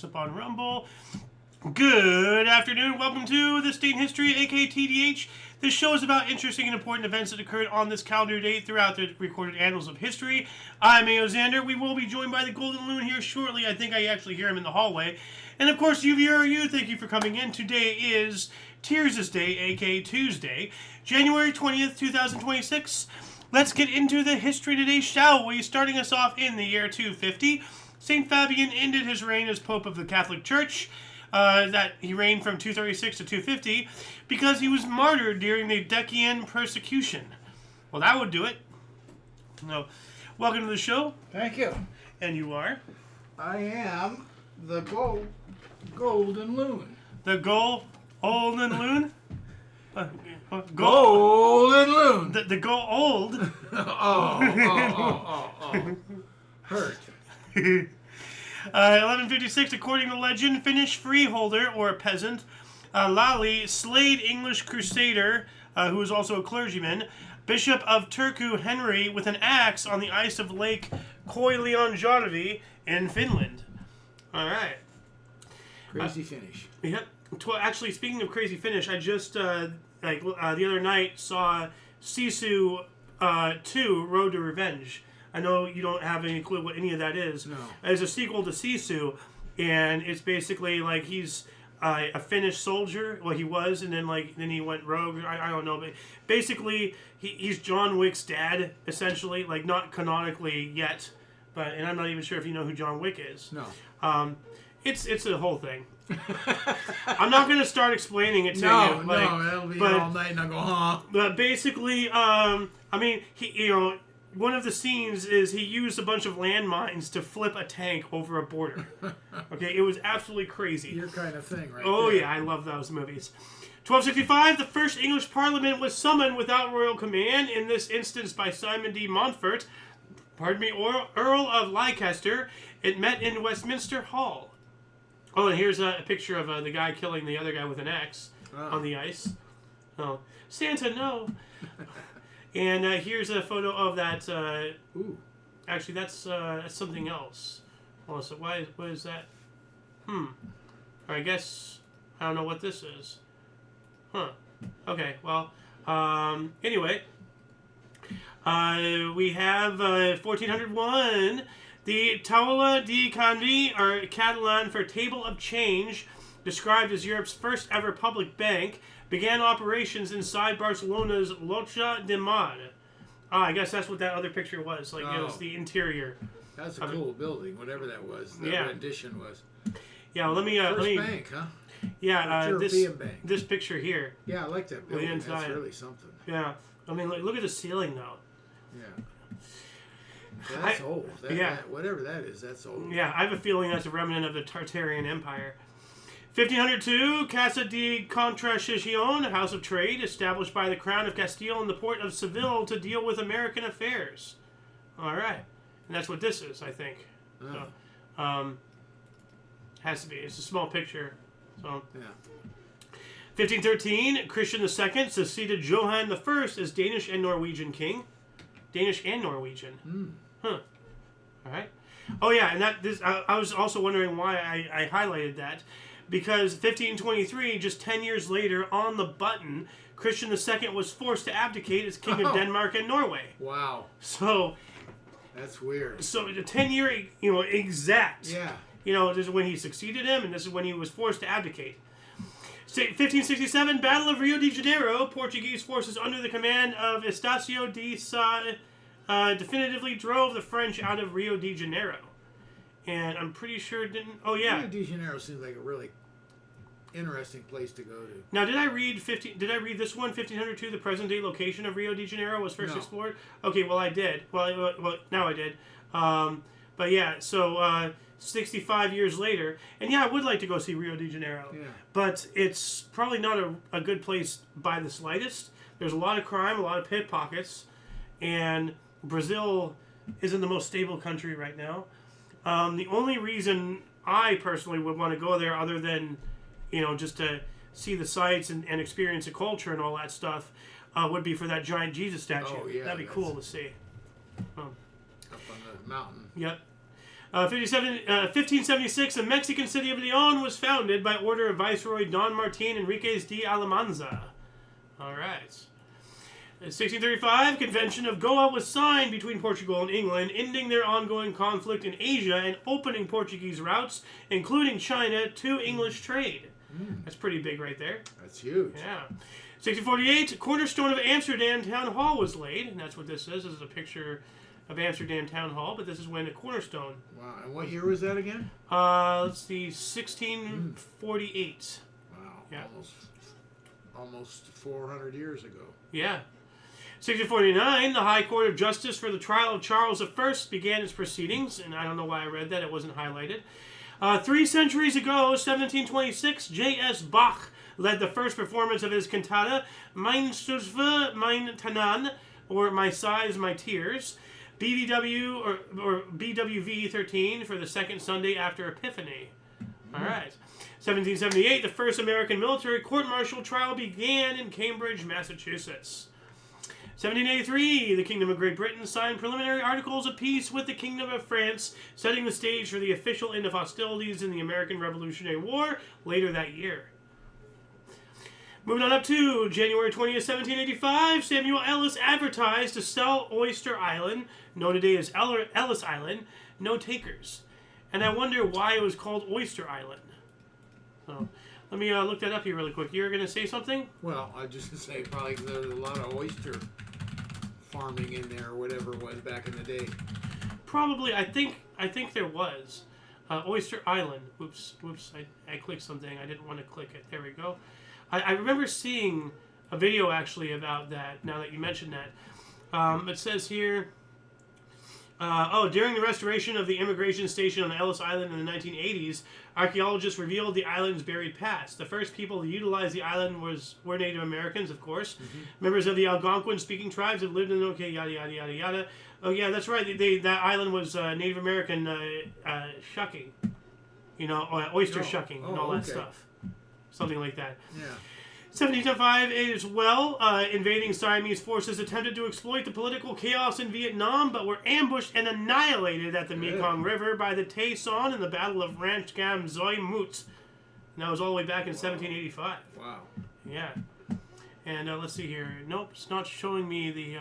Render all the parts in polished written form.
Up on Rumble. Good afternoon. Welcome to This Day in History, aka TDH. This show is about interesting and important events that occurred on this calendar date throughout the recorded annals of history. I'm Xander. We will be joined by the Golden Loon here shortly. I think I actually hear him in the hallway. And of course, you, thank you for coming in. Today is Tears' Day, aka Tuesday, January 20th, 2026. Let's get into the history today, shall we? Starting us off in the year 250. St. Fabian ended his reign as Pope of the Catholic Church. That he reigned from 236 to 250 because he was martyred during the Decian persecution. Well, that would do it. So, welcome to the show. Thank you. And you are? I am the Golden Loon. The Golden Loon? Golden Loon. The old. Hurt. 1156, according to legend, Finnish freeholder, or a peasant, Lally slayed English crusader, who was also a clergyman, Bishop of Turku Henry, with an axe on the ice of Lake Koilionjärvi in Finland. All right. Crazy Finnish. Yep. Actually, speaking of crazy Finnish, I just, the other night saw Sisu 2, Road to Revenge. I know you don't have any clue what any of that is. No. It's a sequel to Sisu, and it's basically like he's a Finnish soldier. Well, he was, and then he went rogue. I don't know, but basically he's John Wick's dad, essentially. Like, not canonically yet, and I'm not even sure if you know who John Wick is. No. It's a whole thing. I'm not going to start explaining it to you. No, that'll be all night, and I'll go, huh? But basically, one of the scenes is he used a bunch of landmines to flip a tank over a border. Okay, it was absolutely crazy. Your kind of thing, right? Oh, there. yeah, I love those movies. 1265, the first English Parliament was summoned without royal command, in this instance by Simon de Montfort, Earl of Leicester. It met in Westminster Hall. Oh, and here's a picture of the guy killing the other guy with an axe on the ice. Oh, Santa, no. And here's a photo of that. Ooh. Actually, that's something else. Well, so what is that? Or I guess I don't know what this is. Huh. Okay. Well. Anyway, we have 1401. The Taula de Canvi, or Catalan for Table of Change, described as Europe's first ever public bank, began operations inside Barcelona's Llotja de Mar. I guess that's what that other picture was. It was the interior. That's a cool building, whatever that was. That rendition was. Yeah, well, let me... First bank, huh? Yeah, European bank. This picture here. Yeah, I like that building. That's really something. Yeah. I mean, look at the ceiling, though. Yeah. That's old. Whatever that is, that's old. Yeah, I have a feeling that's a remnant of the Tartarian Empire. 1502, Casa de Contratación, House of Trade, established by the Crown of Castile in the port of Seville to deal with American affairs. All right. And that's what this is, I think. Oh. So, has to be. It's a small picture. So. Yeah. 1513, Christian II succeeded Johann I as Danish and Norwegian king. Danish and Norwegian. Huh. All right. Oh, yeah, and I was also wondering why I highlighted that. Because 1523, just 10 years later, on the button, Christian II was forced to abdicate as king of Denmark and Norway. Wow. So... That's weird. So the 10-year, exact. Yeah. This is when he succeeded him, and this is when he was forced to abdicate. 1567, Battle of Rio de Janeiro. Portuguese forces under the command of Estácio de Sá definitively drove the French out of Rio de Janeiro. And I'm pretty sure it didn't... Oh, yeah. Rio de Janeiro seems like a really interesting place to go to. Now, did I read this one? 1502, the present-day location of Rio de Janeiro was first explored? Okay, well, I did. Well, now I did. But, yeah, so... 65 years later, and yeah, I would like to go see Rio de Janeiro, but it's probably not a good place by the slightest. There's a lot of crime, a lot of pickpockets, and Brazil isn't the most stable country right now. The only reason I personally would want to go there, other than just to see the sights and experience the culture and all that stuff, would be for that giant Jesus statue. Oh, yeah, that'd be cool to see. Up on the mountain. Yep. 1576, the Mexican city of Leon was founded by order of Viceroy Don Martin Enriquez de Alamanza. All right. 1635, Convention of Goa was signed between Portugal and England, ending their ongoing conflict in Asia and opening Portuguese routes, including China, to English trade. That's pretty big right there. That's huge. Yeah. 1648, cornerstone of Amsterdam Town Hall was laid, and that's what this is. This is a picture of Amsterdam Town Hall, but this is when a cornerstone. Wow. And what year was that again? Let's see, 1648. Wow. Yeah. Almost 400 years ago. Yeah. 1649, the High Court of Justice for the trial of Charles I began its proceedings, and I don't know why I read that, it wasn't highlighted. 3 centuries ago, 1726, J.S. Bach led the first performance of his cantata, Mein Stuffe, Mein Tanan, or My Sighs, My Tears, BVW, or BWV 13, for the second Sunday after Epiphany. All right. 1778, the first American military court-martial trial began in Cambridge, Massachusetts. 1783, the Kingdom of Great Britain signed preliminary articles of peace with the Kingdom of France, setting the stage for the official end of hostilities in the American Revolutionary War later that year. Moving on up to January 20th, 1785, Samuel Ellis advertised to sell Oyster Island, known today as Ellis Island, no takers. And I wonder why it was called Oyster Island. So, let me look that up here really quick. You're going to say something? Well, I was just going to say probably there's a lot of oyster farming in there or whatever it was back in the day. Probably. I think there was. Oyster Island. Whoops. I clicked something. I didn't want to click it. There we go. I remember seeing a video actually about that, now that you mentioned that. It says here, during the restoration of the immigration station on Ellis Island in the 1980s, archaeologists revealed the island's buried past. The first people to utilize the island were Native Americans, of course. Mm-hmm. Members of the Algonquin-speaking tribes have lived in yada, yada, yada, yada. Oh, yeah, that's right. That island was Native American shucking. Oyster shucking and all that stuff. Something like that. Yeah. 1705 as well, invading Siamese forces attempted to exploit the political chaos in Vietnam, but were ambushed and annihilated at the Mekong River by the Tay Son in the Battle of Ranch Cam Zoi Moot. And that was all the way back in 1785. Wow. Yeah. And let's see here. Nope, it's not showing me the...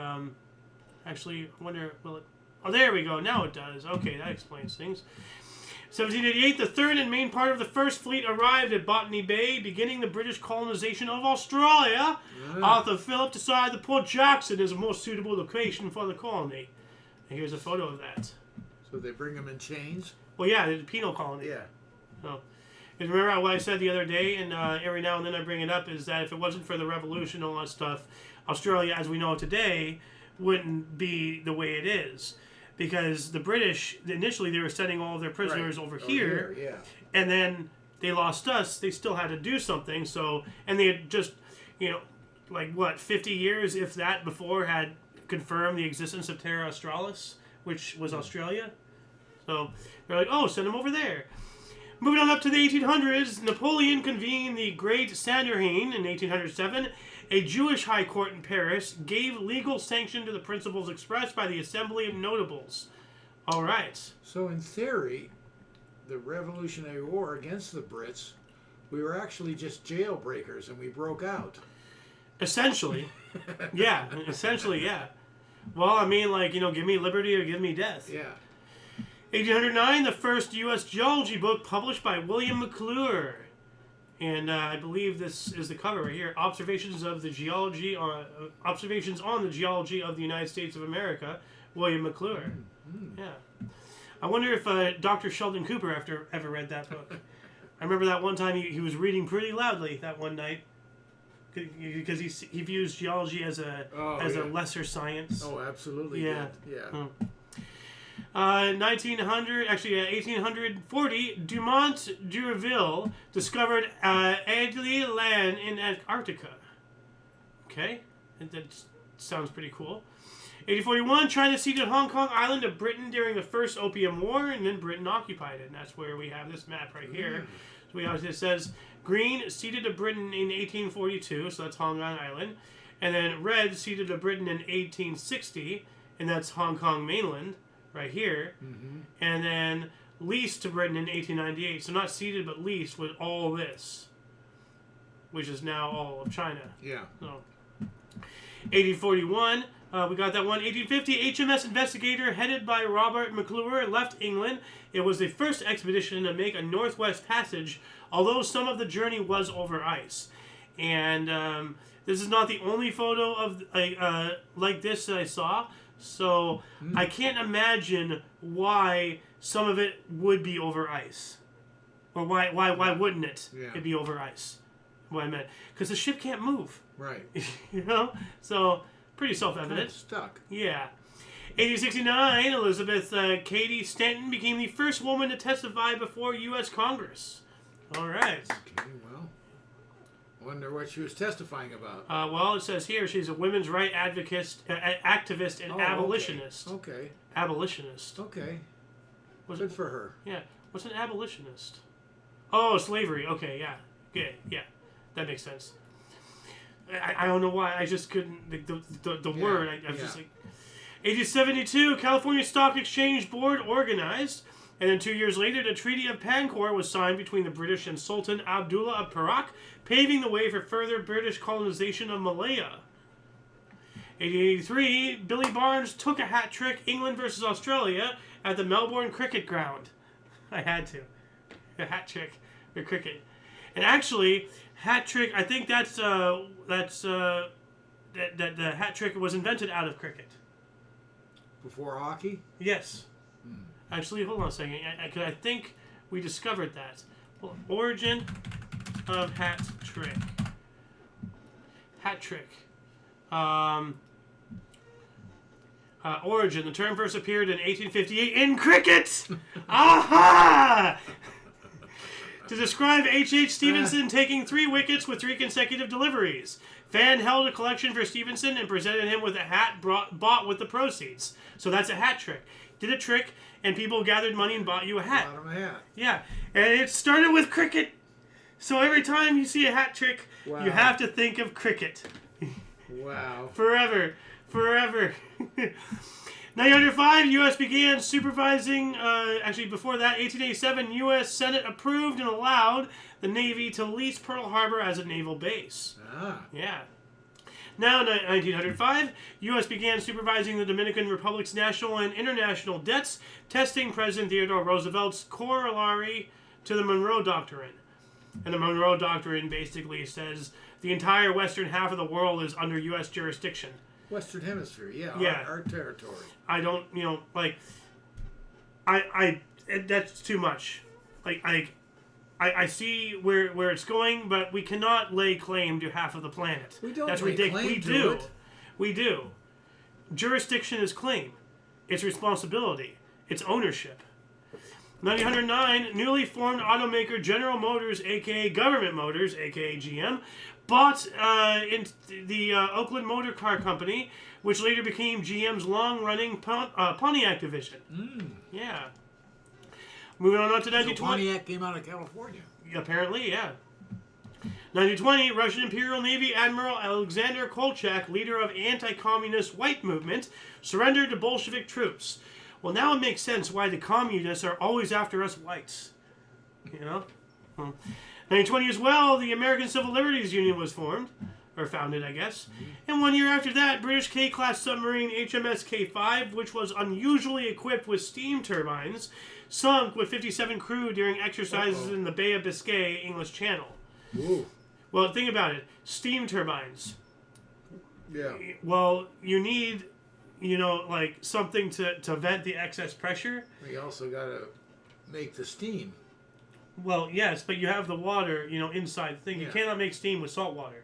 actually, I wonder... will it? Oh, there we go. Now it does. Okay, that explains things. 1788, the third and main part of the First Fleet arrived at Botany Bay, beginning the British colonization of Australia. Yeah. Arthur Phillip decided that Port Jackson is a more suitable location for the colony. And here's a photo of that. So they bring them in chains? Well, yeah, the penal colony. Yeah. So, and remember what I said the other day, and every now and then I bring it up, is that if it wasn't for the revolution and all that stuff, Australia, as we know it today, wouldn't be the way it is. Because the British, initially they were sending all of their prisoners over here, yeah. And then they lost us. They still had to do something. So, and they had just, 50 years, if that, before had confirmed the existence of Terra Australis, which was Australia. So they're like, oh, send them over there. Moving on up to the 1800s, Napoleon convened the Great Sanhedrin in 1807. A Jewish high court in Paris gave legal sanction to the principles expressed by the Assembly of Notables. All right. So in theory, the Revolutionary War against the Brits, we were actually just jailbreakers and we broke out. Essentially. Yeah. Essentially, yeah. Well, I mean, give me liberty or give me death. Yeah. 1809, the first U.S. geology book published by William McClure. And I believe this is the cover right here. Observations on the geology of the United States of America, William McClure. Yeah. I wonder if Dr. Sheldon Cooper ever read that book. I remember that one time he was reading pretty loudly that one night because he views geology as a lesser science. Oh, absolutely. Yeah. Yeah. 1840, Dumont d'Urville discovered Adélie land in Antarctica. Okay, that sounds pretty cool. 1841, China ceded Hong Kong Island to Britain during the First Opium War, and then Britain occupied it. And that's where we have this map right here. So it says green ceded to Britain in 1842, so that's Hong Kong Island, and then red ceded to Britain in 1860, and that's Hong Kong mainland. Right here, and then leased to Britain in 1898. So not ceded, but leased with all this, which is now all of China. Yeah. So, 1841, we got that one. 1850, HMS Investigator, headed by Robert McClure, left England. It was the first expedition to make a northwest passage, although some of the journey was over ice. And this is not the only photo of like this that I saw. So I can't imagine why some of it would be over ice, or why wouldn't it? Yeah. It'd be over ice. What I meant, because the ship can't move. Right. You know, so pretty self-evident. Kind of stuck. Yeah. 1869, Elizabeth Cady Stanton became the first woman to testify before U.S. Congress. All right. Okay, well, wonder what she was testifying about. Well, it says here she's a women's right activist and abolitionist. Okay. Abolitionist. Okay. What's Good for her. Yeah. What's an abolitionist? Oh, slavery. Okay, yeah. Okay, yeah. That makes sense. I don't know why. I just couldn't. The word. I was just like. 1872, California Stock Exchange Board organized. And then 2 years later, the Treaty of Pancor was signed between the British and Sultan Abdullah of Perak, paving the way for further British colonization of Malaya. 1883, Billy Barnes took a hat trick, England versus Australia, at the Melbourne Cricket Ground. I had to. A hat trick for cricket. And actually, hat trick, I think the hat trick was invented out of cricket. Before hockey? Yes. Actually, hold on a second. I think we discovered that. Well, origin of hat trick. Hat trick. Origin. The term first appeared in 1858 in cricket! Aha! To describe H.H. Stevenson taking 3 wickets with 3 consecutive deliveries. Fan held a collection for Stevenson and presented him with a hat bought with the proceeds. So that's a hat trick. Did a trick, and people gathered money and bought you a hat. Bought him a hat. Yeah, and it started with cricket. So every time you see a hat trick, Wow. you have to think of cricket. Wow. Forever. 1905, U.S. began supervising, actually before that, 1887, U.S. Senate approved and allowed the Navy to lease Pearl Harbor as a naval base. Ah. Yeah. Now, 1905, U.S. began supervising the Dominican Republic's national and international debts, testing President Theodore Roosevelt's corollary to the Monroe Doctrine. And the Monroe Doctrine basically says the entire western half of the world is under U.S. jurisdiction. Western Hemisphere, yeah. Yeah. Our territory. I don't, that's too much. I see where it's going, but we cannot lay claim to half of the planet. We don't That's lay ridiculous. claim We to do. it. We do. Jurisdiction is claim. It's responsibility. It's ownership. 1909, newly formed automaker General Motors, aka Government Motors, aka GM, bought into the Oakland Motor Car Company, which later became GM's long-running Pontiac division. Yeah. Moving on to 1920. So Pontiac came out of California. Apparently, yeah. 1920, Russian Imperial Navy Admiral Alexander Kolchak, leader of anti-communist white movement, surrendered to Bolshevik troops. Well, now it makes sense why the communists are always after us whites. You know? 1920 as well, the American Civil Liberties Union was formed. Or founded, I guess. And 1 year after that, British K-class submarine HMS K5, which was unusually equipped with steam turbines, sunk with 57 crew during exercises in the Bay of Biscay, English Channel. Ooh. Well, think about it. Steam turbines. Yeah. Well, you need, something to vent the excess pressure. We also got to make the steam. Well, yes, but you have the water, inside the thing. You cannot make steam with salt water.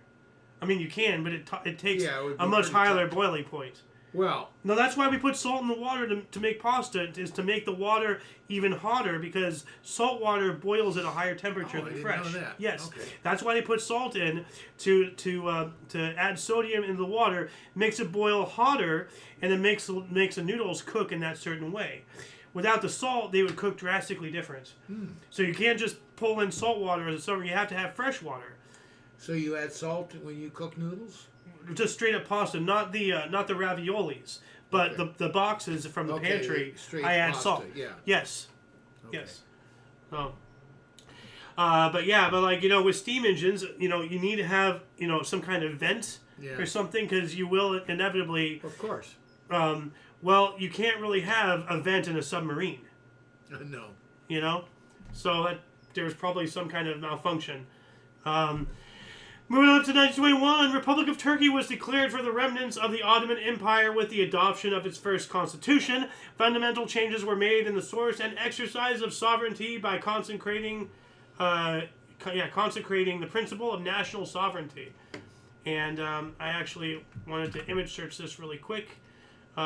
I mean, you can, but it takes a much higher boiling point. Well, no, that's why we put salt in the water to make pasta, is to make the water even hotter, because salt water boils at a higher temperature than fresh. I didn't know that. Yes, okay. That's why they put salt in to add sodium into the water, makes it boil hotter, and then makes the noodles cook in that certain way. Without the salt, they would cook drastically different. So you can't just pull in salt water as a summer. You have to have fresh water. So you add salt when you cook noodles? Just straight up pasta, not the raviolis, but the boxes from the pantry. I add pasta, salt. Yeah. Yes, Okay. Yes. So, but like, with steam engines, you need to have, some kind of vent or something, because you will inevitably. Of course. Well, you can't really have a vent in a submarine. No. So that there's probably some kind of malfunction. Moving on to 1921, Republic of Turkey was declared for the remnants of the Ottoman Empire with the adoption of its first constitution. Fundamental changes were made in the source and exercise of sovereignty by consecrating the principle of national sovereignty. And I actually wanted to image search this really quick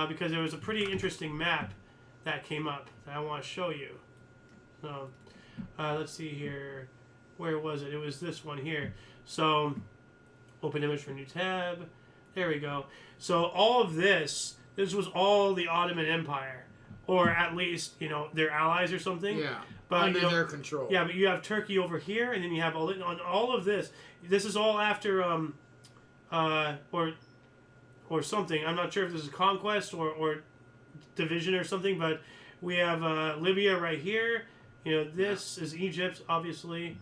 because there was a pretty interesting map that came up that I want to show you. So let's see here. Where was it? It was this one here. So, open image for new tab. There we go. So, all of this was all the Ottoman Empire. Or at least, their allies or something. Yeah, but, under their control. Yeah, but you have Turkey over here, and then you have all of this. This is all after, or something. I'm not sure if this is conquest or division or something, but we have Libya right here. This is Egypt, obviously.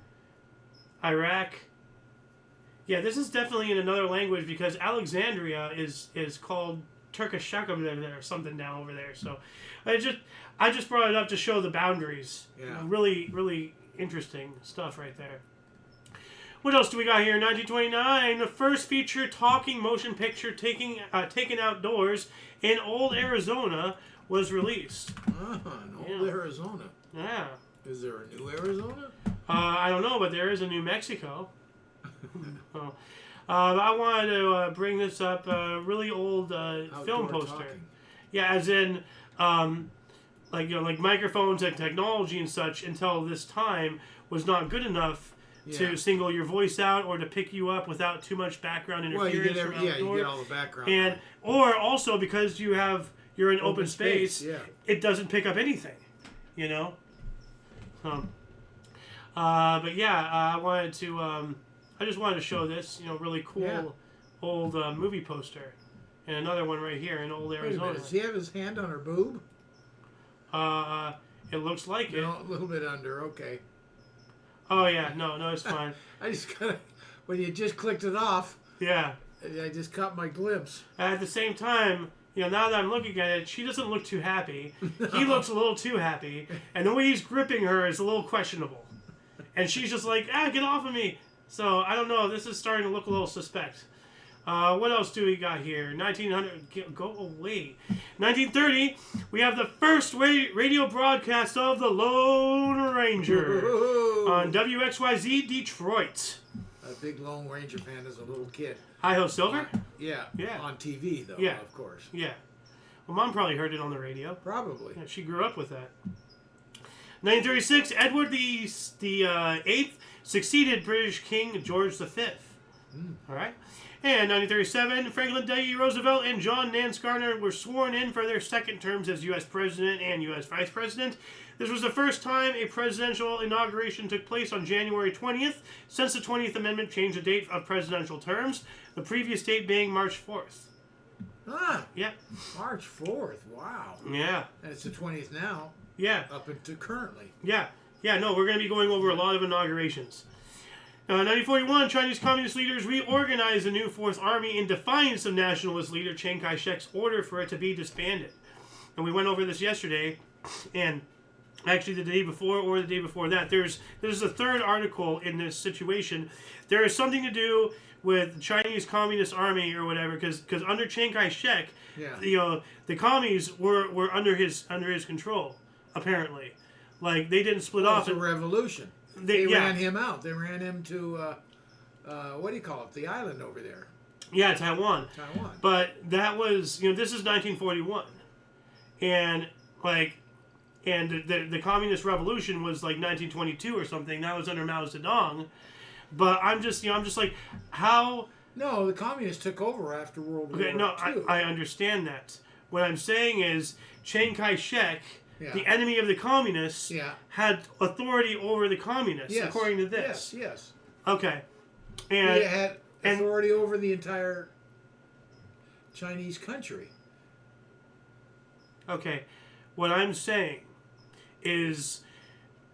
Iraq. Yeah, this is definitely in another language because Alexandria is called Turkish or something down over there. So I just brought it up to show the boundaries. Yeah. Really, really interesting stuff right there. What else do we got here? 1929, the first feature talking motion picture taken outdoors in Old Arizona was released. In Old Arizona. Yeah. Is there a new Arizona? I don't know, but there is a New Mexico. I wanted to bring this up. Really old film poster. Talking. Yeah, as in, like microphones and technology and such until this time was not good enough to single your voice out or to pick you up without too much background interference. Well, you get all the background. And or also because you're in open space, it doesn't pick up anything. But yeah, I just wanted to show this, really cool old movie poster. And another one right here in Old Arizona. Does he have his hand on her boob? It looks like it. No, a little bit under, okay. Oh yeah, no, it's fine. I just when you just clicked it off. Yeah. I just caught my glimpse. At the same time, now that I'm looking at it, she doesn't look too happy. No. He looks a little too happy. And the way he's gripping her is a little questionable. And she's just like, get off of me. So, I don't know. This is starting to look a little suspect. What else do we got here? 1900. Go away. 1930, we have the first radio broadcast of the Lone Ranger on WXYZ Detroit. A big Lone Ranger fan as a little kid. Hi-Ho Silver? Yeah. On TV, though, of course. Yeah. Well, Mom probably heard it on the radio. Probably. Yeah, she grew up with that. 1936, Edward the Eighth succeeded British King George V. All right. And 1937, Franklin D. Roosevelt and John Nance Garner were sworn in for their second terms as U.S. President and U.S. Vice President. This was the first time a presidential inauguration took place on January 20th, since the 20th Amendment changed the date of presidential terms, the previous date being March 4th. Yeah. March 4th, wow. Yeah. And it's the 20th now. Yeah. Up until currently. Yeah. No, we're going to be going over a lot of inaugurations. 1941, Chinese communist leaders reorganized the new Fourth Army in defiance of nationalist leader Chiang Kai-shek's order for it to be disbanded. And we went over this yesterday, and actually the day before or the day before that, there's a third article in this situation. There is something to do with Chinese Communist Army or whatever, because under Chiang Kai-shek, the commies were under his control, apparently. Like, they didn't split off. It's a revolution. They ran him out. They ran him to, what do you call it, the island over there. Yeah, Taiwan. But that was, this is 1941. And, the communist revolution was like 1922 or something. That was under Mao Zedong. But I'm just like, how... No, the communists took over after World War II. No, I understand that. What I'm saying is, Chiang Kai-shek... The enemy of the communists had authority over the communists, according to this. Yes. Okay. And he had authority over the entire Chinese country. Okay. What I'm saying is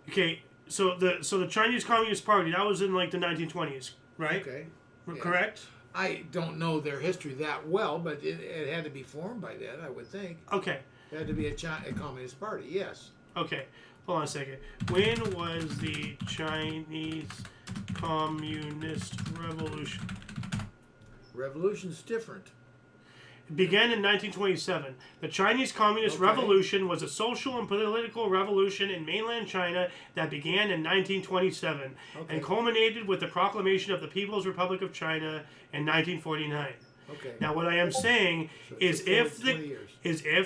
Okay, so the Chinese Communist Party, that was in like the 1920s, right? Okay. Yeah. Correct? I don't know their history that well, but it had to be formed by then, I would think. Okay. It had to be a Communist Party, yes. Okay. Hold on a second. When was the Chinese Communist Revolution? Revolution's different. It began in 1927. The Chinese Communist Revolution was a social and political revolution in mainland China that began in 1927 and culminated with the proclamation of the People's Republic of China in 1949. Okay. Now, what I am saying is, if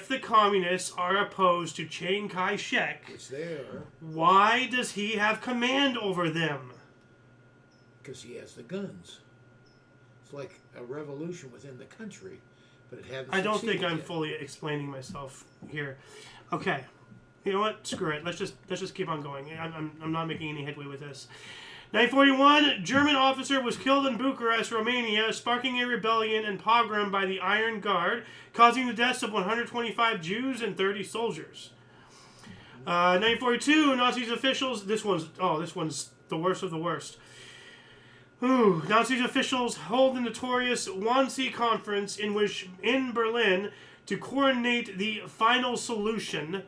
the communists are opposed to Chiang Kai-shek, which they are, why does he have command over them? Because he has the guns. It's like a revolution within the country, but it hasn't. I don't think succeeded I'm yet. fully explaining myself here. Okay, you know what? Screw it. Let's just keep on going. I'm not making any headway with this. 1941, German officer was killed in Bucharest, Romania, sparking a rebellion and pogrom by the Iron Guard, causing the deaths of 125 Jews and 30 soldiers. 1942, Nazi officials. This one's the worst of the worst. Nazi officials hold the notorious Wannsee Conference in Berlin to coordinate the final solution,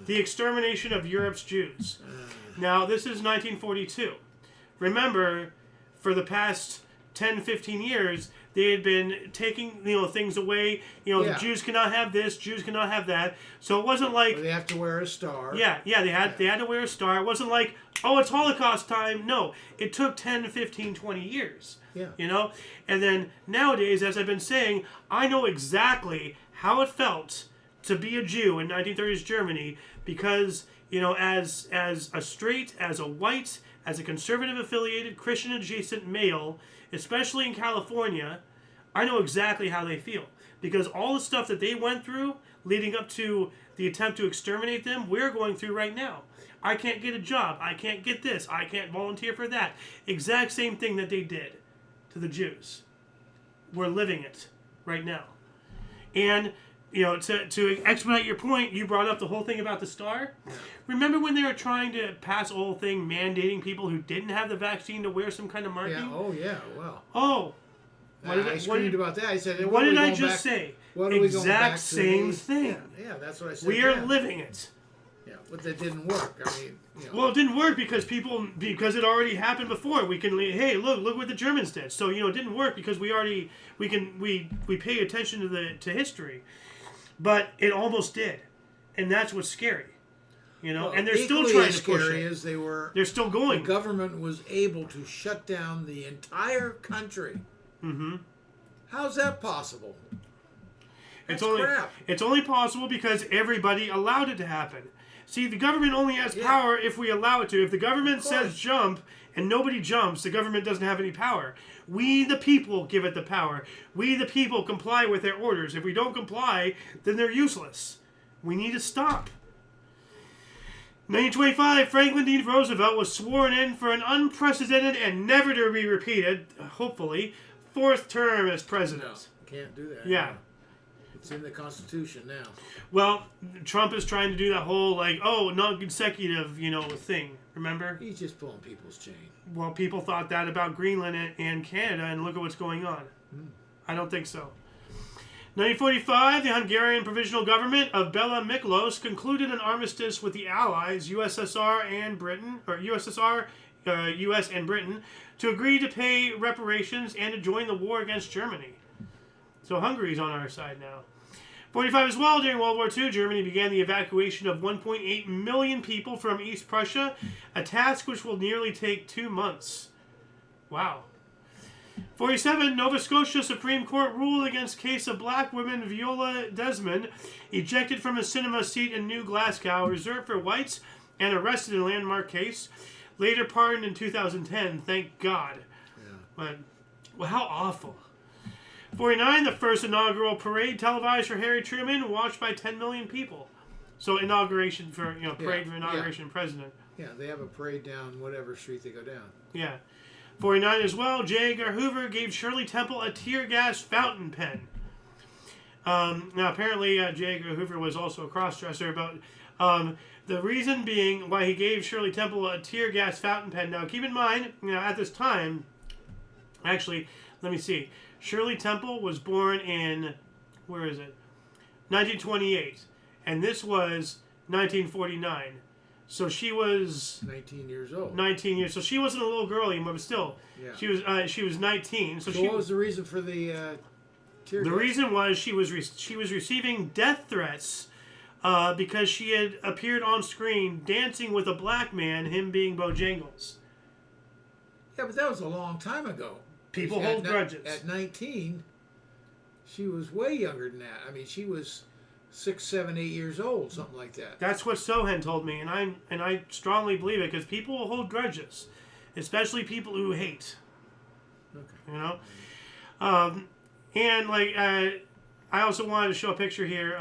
the extermination of Europe's Jews. Now, this is 1942. Remember, for the past 10, 15 years, they had been taking things away. The Jews cannot have this, Jews cannot have that. So it wasn't like... Well, they have to wear a star. Yeah, they had to wear a star. It wasn't like, oh, it's Holocaust time. No, it took 10, 15, 20 years. Yeah. And then nowadays, as I've been saying, I know exactly how it felt to be a Jew in 1930s Germany because, as a straight, as a white, as a conservative-affiliated, Christian-adjacent male, especially in California, I know exactly how they feel. Because all the stuff that they went through leading up to the attempt to exterminate them, we're going through right now. I can't get a job. I can't get this. I can't volunteer for that. Exact same thing that they did to the Jews. We're living it right now. And... to expedite your point, you brought up the whole thing about the star. Yeah. Remember when they were trying to pass a whole thing mandating people who didn't have the vaccine to wear some kind of marking? Yeah. Oh, yeah. Well. Oh. I screamed about that. I said, what did I just say? Exact same thing. Yeah, that's what I said. We are living it. Yeah, but that didn't work. I mean, Well, it didn't work because it already happened before. We can, hey, look what the Germans did. So, it didn't work because we pay attention to history. But it almost did, and that's what's scary, Well, and they're still trying to push it. As they're still going. The government was able to shut down the entire country. Mm-hmm. How's that possible? It's only possible because everybody allowed it to happen. See, the government only has power if we allow it to. If the government says jump and nobody jumps, the government doesn't have any power. We, the people, give it the power. We, the people, comply with their orders. If we don't comply, then they're useless. We need to stop. 1925, Franklin D. Roosevelt was sworn in for an unprecedented and never to be repeated, hopefully, fourth term as president. No, can't do that. Yeah. It's in the Constitution now. Well, Trump is trying to do that whole, non-consecutive, thing. Remember? He's just pulling people's chain. Well, people thought that about Greenland and Canada, and look at what's going on. I don't think so. 1945, the Hungarian Provisional Government of Bela Miklos concluded an armistice with the Allies, USSR and Britain, US and Britain, to agree to pay reparations and to join the war against Germany. So Hungary's on our side now. 45 as well, during World War II, Germany began the evacuation of 1.8 million people from East Prussia, a task which will nearly take 2 months. Wow. 47, Nova Scotia Supreme Court ruled against case of black woman Viola Desmond, ejected from a cinema seat in New Glasgow, reserved for whites, and arrested in a landmark case. Later pardoned in 2010, thank God. Yeah. But, how awful. 49, the first inaugural parade televised for Harry Truman, watched by 10 million people. So inauguration for, parade for inauguration president. Yeah, they have a parade down whatever street they go down. Yeah. 49 as well, J. Edgar Hoover gave Shirley Temple a tear gas fountain pen. Now, apparently, J. Edgar Hoover was also a cross-dresser, but The reason being why he gave Shirley Temple a tear gas fountain pen. Now, keep in mind, at this time, actually, let me see. Shirley Temple was born in, where is it? 1928. And this was 1949. So she was 19 years old. 19 years. So she wasn't a little girl anymore, but still, Yeah. she was 19. So what was the reason for the tear gas? The reason was she was receiving death threats because she had appeared on screen dancing with a black man, him being Bojangles. Yeah, but that was a long time ago. People hold grudges. At 19, she was way younger than that. I mean, she was 6, 7, 8 years old, something like that. That's what Sohan told me, and I strongly believe it because people will hold grudges, especially people who hate. Okay. And like I also wanted to show a picture here.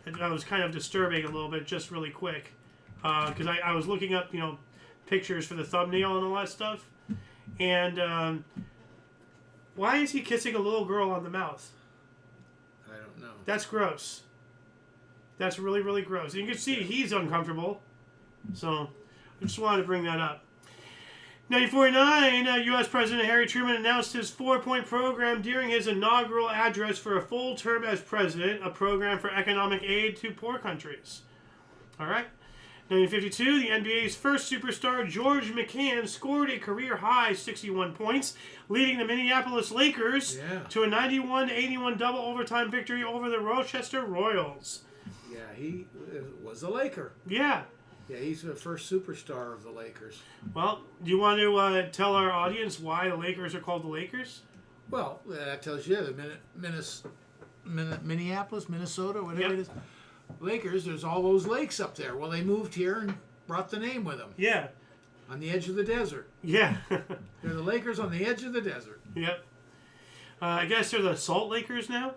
That was kind of disturbing a little bit, just really quick, because I was looking up pictures for the thumbnail and all that stuff, and why is he kissing a little girl on the mouth? I don't know. That's gross. That's really, really gross. And you can see he's uncomfortable. So I just wanted to bring that up. 1949, U.S. President Harry Truman announced his 4-point program during his inaugural address for a full term as president, a program for economic aid to poor countries. All right. 1952, the NBA's first superstar, George McCann, scored a career-high 61 points, leading the Minneapolis Lakers to a 91-81 double overtime victory over the Rochester Royals. Yeah, he was a Laker. Yeah. Yeah, he's the first superstar of the Lakers. Well, do you want to tell our audience why the Lakers are called the Lakers? Well, that tells you the Minneapolis, Minnesota, whatever it is. Lakers, there's all those lakes up there. Well, they moved here and brought the name with them. Yeah. On the edge of the desert. Yeah. They're the Lakers on the edge of the desert. Yep. I guess they're the Salt Lakers now.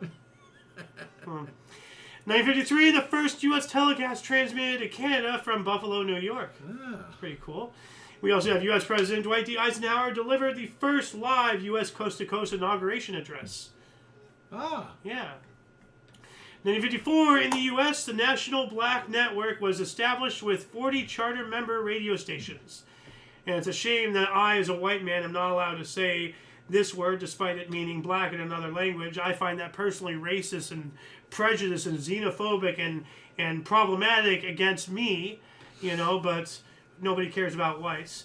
1953, the first U.S. telecast transmitted to Canada from Buffalo, New York. That's pretty cool. We also have U.S. President Dwight D. Eisenhower delivered the first live U.S. coast-to-coast inauguration address. Yeah. 1954, in the U.S., the National Black Network was established with 40 charter member radio stations. And it's a shame that I, as a white man, am not allowed to say this word despite it meaning black in another language. I find that personally racist and prejudiced and xenophobic and problematic against me, but nobody cares about whites.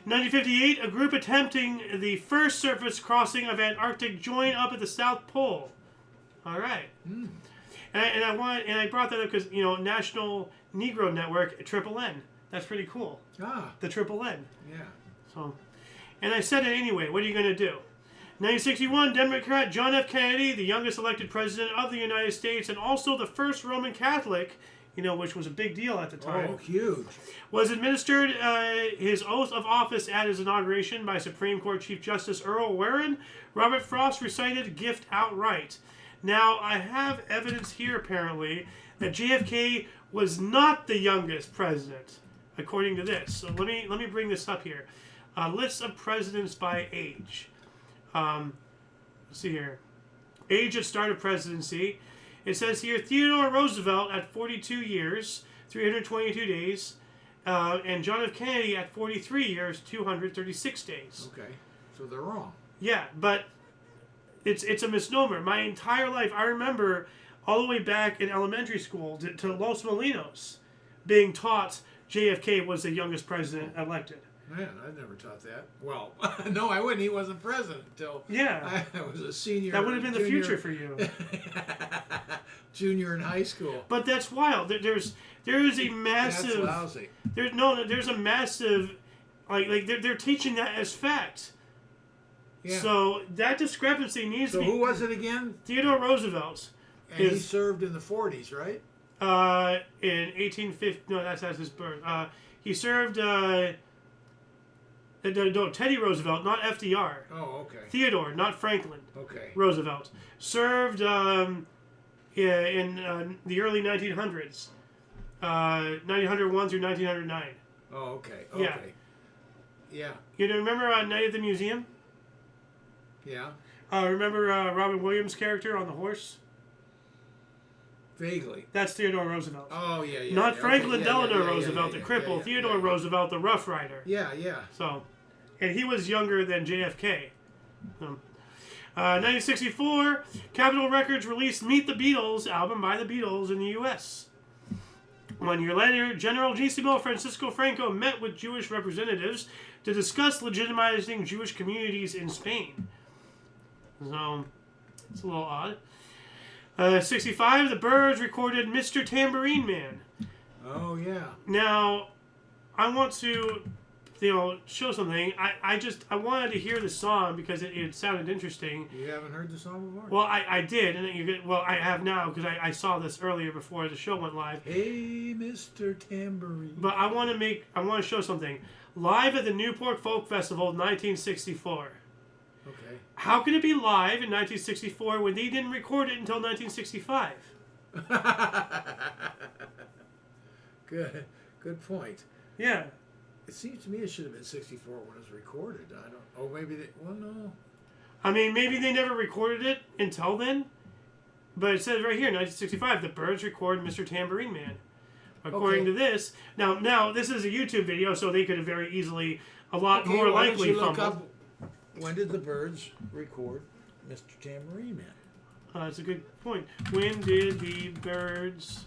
1958, a group attempting the first surface crossing of Antarctic joined up at the South Pole. All right. And I brought that up because, National Negro Network, Triple N. That's pretty cool. The Triple N. Yeah. So, and I said it anyway. What are you going to do? 1961, Democrat John F. Kennedy, the youngest elected president of the United States and also the first Roman Catholic, which was a big deal at the time. Oh, huge. Was administered his oath of office at his inauguration by Supreme Court Chief Justice Earl Warren. Robert Frost recited gift outright. Now, I have evidence here, apparently, that JFK was not the youngest president, according to this. So let me bring this up here. List of presidents by age. Let's see here. Age at start of presidency. It says here Theodore Roosevelt at 42 years, 322 days, and John F. Kennedy at 43 years, 236 days. Okay, so they're wrong. Yeah, but it's a misnomer. My entire life, I remember all the way back in elementary school to Los Molinos being taught JFK was the youngest president elected. Man, I never taught that. Well, no, I wouldn't. He wasn't president until I was a senior. That would have been the future for you. Junior in high school. But that's wild. There is a massive. That's lousy. There's a massive, like they're teaching that as fact. Yeah. So that discrepancy needs to be. So who was it again? Theodore Roosevelt. And he served in the 40s, right? In 1850. No, that's his birth. He served. No, Teddy Roosevelt, not FDR. Oh, okay. Theodore, not Franklin. Okay. Roosevelt served in the early 1900s, 1901 through 1909. Oh, okay. Yeah. You remember Night at the Museum? Yeah. Remember Robin Williams' character on the horse? Vaguely. That's Theodore Roosevelt. Oh, yeah, yeah. Not yeah, Franklin okay, Delano yeah, Roosevelt, the cripple. Theodore Roosevelt, the Rough Rider. Yeah, yeah. So, and he was younger than JFK. 1964, Capitol Records released Meet the Beatles, album by the Beatles in the U.S. 1 year later, General Giuseppe Francisco Franco met with Jewish representatives to discuss legitimizing Jewish communities in Spain. So, it's a little odd. 65, the Byrds recorded Mr. Tambourine Man. Oh, yeah. Now, I want to, show something. I wanted to hear the song because it sounded interesting. You haven't heard the song before? Well, I did, and I have now because I saw this earlier before the show went live. Hey, Mr. Tambourine. But I want to show something. Live at the Newport Folk Festival, 1964. Okay. How could it be live in 1964 when they didn't record it until 1965? Good point. Yeah. It seems to me it should have been 64 when it was recorded. I don't. Oh, maybe they. Well, no. I mean, maybe they never recorded it until then. But it says right here, 1965, the Byrds record Mr. Tambourine Man. According to this, now this is a YouTube video, so they could have very easily, more likely, why don't you look fumbled. up when did the Byrds record Mr. Tambourine Man? That's a good point. When did the Byrds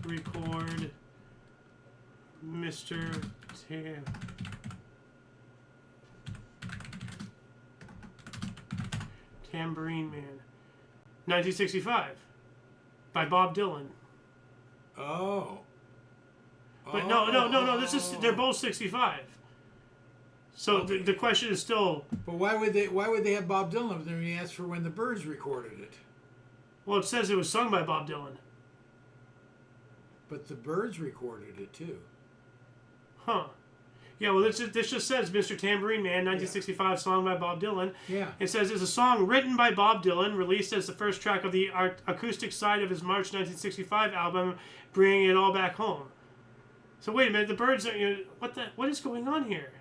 record Mr. Tambourine Man? 1965, by Bob Dylan. Oh. But no. They're both 65. So Okay. the question is still. But why would they have Bob Dylan up there when he asked for when the Byrds recorded it? Well, it says it was sung by Bob Dylan. But the Byrds recorded it too. Huh. Yeah, well, this just says Mr. Tambourine Man, 1965 song by Bob Dylan. Yeah. It says it's a song written by Bob Dylan, released as the first track of the acoustic side of his March 1965 album, Bringing It All Back Home. So wait a minute, the Byrds are... What is going on here?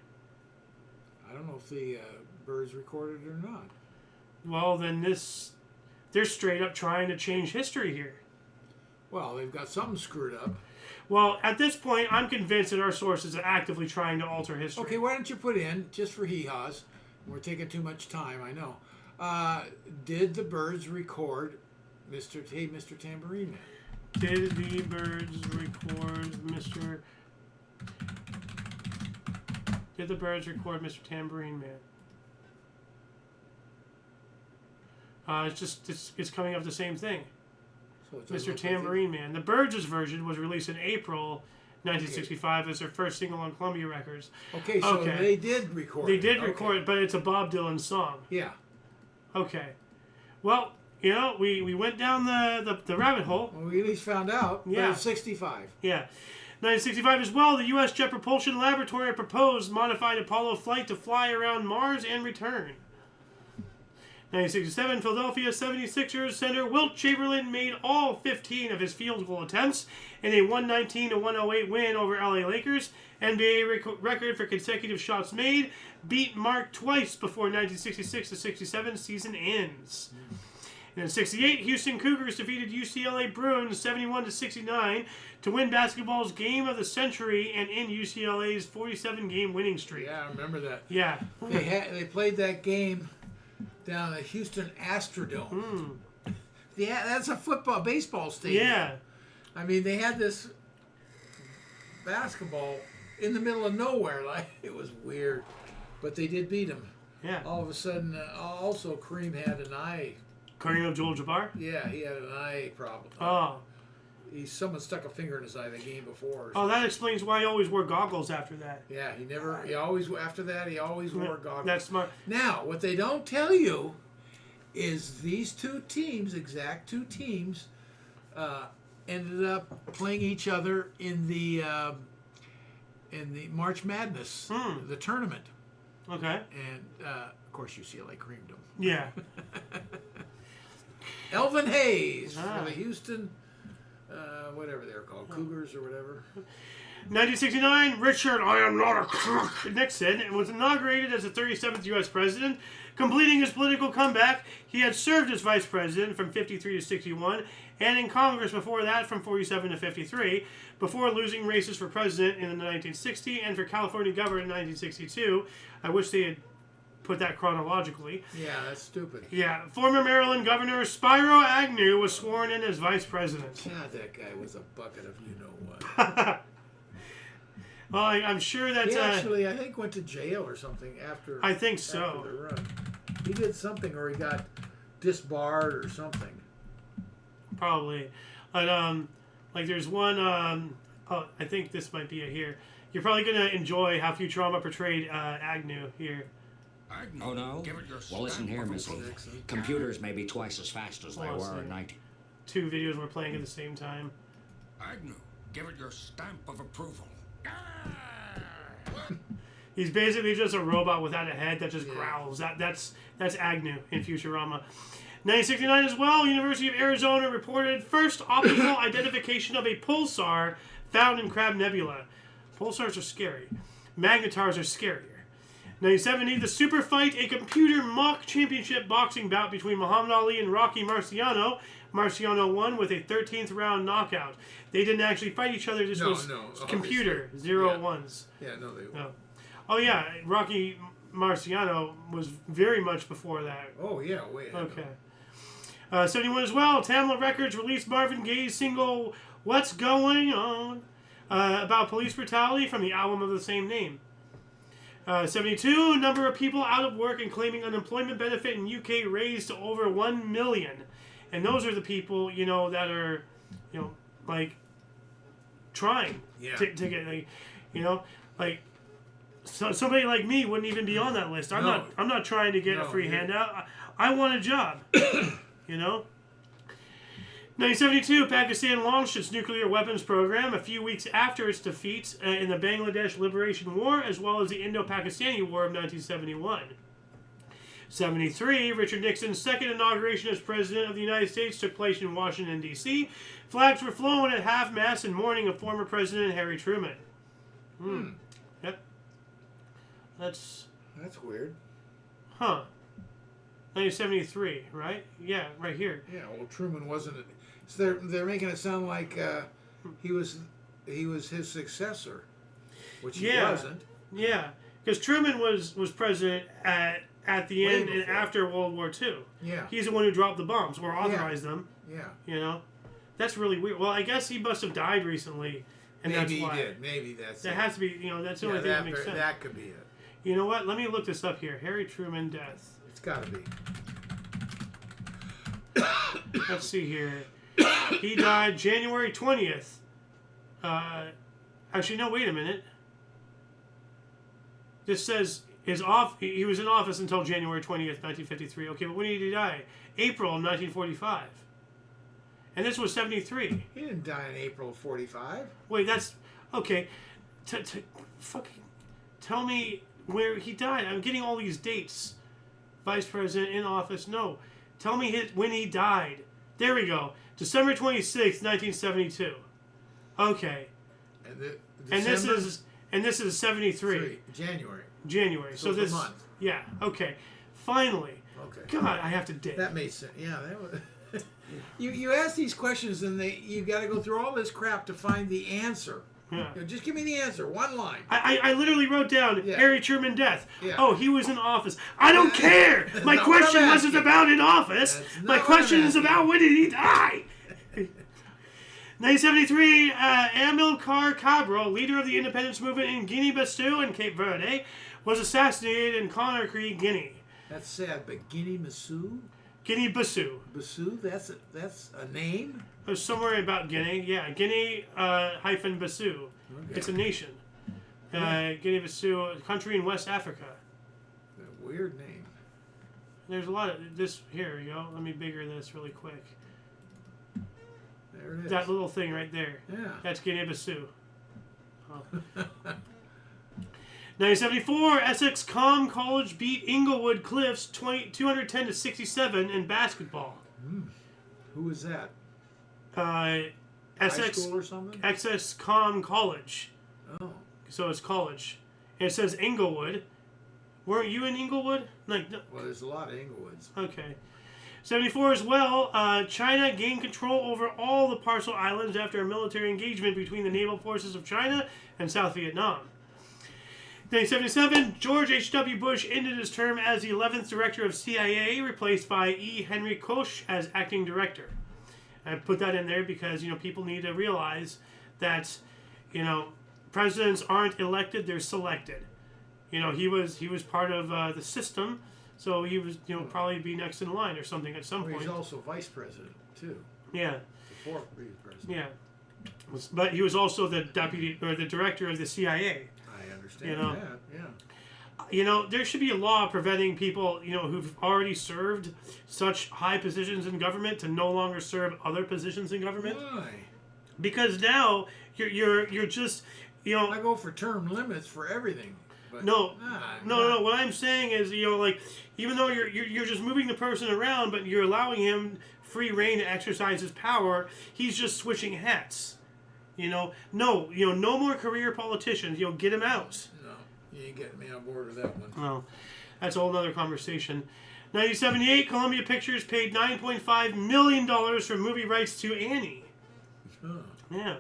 I don't know if the Byrds recorded it or not. Well, then they're straight up trying to change history here. Well, they've got something screwed up. Well, at this point, I'm convinced that our sources are actively trying to alter history. Okay, why don't you put in, just for hee-haws, we're taking too much time, I know. Did the Byrds record Mr. Tambourine Man? Did the Byrds record Mr. Tambourine Man? It's coming up the same thing. So Mr. Tambourine Man. The Byrds' version was released in April 1965 as their first single on Columbia Records. Okay, so they did record They did record it, but it's a Bob Dylan song. Yeah. Okay. Well, we went down the rabbit hole. Well, we at least found out. Yeah. But it's 65. Yeah. 1965 as well, the U.S. Jet Propulsion Laboratory proposed modified Apollo flight to fly around Mars and return. 1967, Philadelphia 76ers center Wilt Chamberlain made all 15 of his field goal attempts in a 119-108 win over LA Lakers. NBA record for consecutive shots made, beat mark twice before 1966-67 season ends. And in 68, Houston Cougars defeated UCLA Bruins 71-69 to win basketball's game of the century and end UCLA's 47-game winning streak. Yeah, I remember that. Yeah. They played that game down at Houston Astrodome. Yeah, that's a baseball stadium. Yeah. I mean, they had this basketball in the middle of nowhere. Like, it was weird. But they did beat them. Yeah. All of a sudden, also Kareem had an eye. Kareem Abdul-Jabbar? Yeah, he had an eye problem. Oh. Someone stuck a finger in his eye the game before. Oh, that explains why he always wore goggles after that. Yeah, he always wore goggles. That's smart. Now, what they don't tell you is these exact two teams, ended up playing each other in the March Madness, the tournament. Okay. And, of course, UCLA creamed them. Yeah. Elvin Hayes for the Houston... whatever they're called, Cougars or whatever. 1969, Richard "I am not a crook" Nixon was inaugurated as the 37th U.S. president, completing his political comeback. He had served as vice president from 53 to 61, and in Congress before that from 47 to 53, before losing races for president in 1960 and for California governor in 1962. I wish they had put that chronologically. Yeah, that's stupid. Yeah. Former Maryland Governor Spiro Agnew was sworn in as vice president. God, that guy was a bucket of you-know-what. Well, I'm sure that... He actually, I think, went to jail or something after... I think so. After the run. He did something, or he got disbarred or something. Probably. But, like, there's one... oh, I think this might be it here. You're probably going to enjoy how Futurama portrayed Agnew here. Oh, no? Well, listen here, Missy. Computers may be twice as fast as they were in 19... Two videos were playing at the same time. Agnew, give it your stamp of approval. He's basically just a robot without a head that just growls. That's Agnew in Futurama. 1969 as well, University of Arizona reported first optical identification of a pulsar found in Crab Nebula. Pulsars are scary. Magnetars are scarier. 1970, the Super Fight, a computer mock championship boxing bout between Muhammad Ali and Rocky Marciano. Marciano won with a 13th round knockout. They didn't actually fight each other. This was computer, zero ones. Yeah, no, they... No. Oh, yeah, Rocky Marciano was very much before that. Oh, yeah, wait. Okay. 71 as well, Tamla Records released Marvin Gaye's single, What's Going On, about police brutality from the album of the same name. 72, number of people out of work and claiming unemployment benefit in UK raised to over 1 million. And those are the people, you know, that are, you know, like, trying to get, like, you know, like, so somebody like me wouldn't even be on that list. I'm not trying to get a free handout. I want a job, you know. 1972, Pakistan launched its nuclear weapons program a few weeks after its defeat in the Bangladesh Liberation War, as well as the Indo-Pakistani War of 1971. 73, Richard Nixon's second inauguration as President of the United States took place in Washington, D.C. Flags were flown at half-mast in mourning of former President Harry Truman. Yep. That's weird. Huh. 1973, right? Yeah, right here. Yeah, well, Truman wasn't... So they're making it sound like he was his successor, which he wasn't. Yeah, because Truman was president at the end and after World War II. Yeah. He's the one who dropped the bombs or authorized them. Yeah. You know? That's really weird. Well, I guess he must have died recently. And Maybe that's why. he did. Maybe that's that it. has to be, you know, that's the only thing that makes sense. That could be it. You know what? Let me look this up here. Harry Truman death. It's got to be. Let's see here. He died January 20th. Actually, no, wait a minute. This says he was in office until January 20th, 1953. Okay, but when did he die? April 1945. And this was 73. He didn't die in April of 45. Wait, that's... Okay. Fucking... Tell me where he died. I'm getting all these dates. Vice President in office. No. Tell me when he died. There we go. December 26th, 1972. Okay. And this is 73. January. So this month. Yeah. Okay. Finally. Okay. God, I have to dig. That made sense. Yeah, that was You ask these questions and you got to go through all this crap to find the answer. Yeah. You know, just give me the answer. One line. I literally wrote down Harry Truman death. Yeah. Oh, he was in office. I don't care. My question wasn't about in office. My question is about when did he die? 1973, Amilcar Cabral, leader of the independence movement in Guinea-Bissau and Cape Verde, was assassinated in Conakry, Guinea. That's sad, but Guinea-Bissau? Guinea-Bissau. Bissau? That's a name? It was somewhere about Guinea. Yeah, Guinea-Bissau. Okay. It's a nation. Guinea-Bissau, a country in West Africa. A weird name. There's a lot of this. Here we go. Let me bigger this really quick. There it is. That little thing right there. Yeah. That's Guinea-Bissau. Oh. 1974, Essex Com College beat Inglewood Cliffs 210 to 67 in basketball. Who was that? Essex High school or something? Essex Com College. Oh. So it's college. And it says Inglewood. Weren't you in Inglewood? Like, no. Well, there's a lot of Inglewoods. Okay. 74 as well. China gained control over all the partial islands after a military engagement between the naval forces of China and South Vietnam. 1977, George H.W. Bush ended his term as the 11th director of CIA, replaced by E. Henry Koch as acting director. I put that in there because, people need to realize that, presidents aren't elected, they're selected. He was part of the system, so he was, probably be next in line or something at some point. He's also vice president, too. Yeah. Before he was president. Yeah. But he was also the deputy, or the director of the CIA. I understand that, yeah. There should be a law preventing people, who've already served such high positions in government to no longer serve other positions in government. Why? Because now you're just, I go for term limits for everything. But No. What I'm saying is, even though you're just moving the person around, but you're allowing him free reign to exercise his power, he's just switching hats. No more career politicians. Get him out. No, you ain't getting me on board with that one. Well, that's a whole other conversation. 1978, Columbia Pictures paid $9.5 million for movie rights to Annie. Oh. Yeah.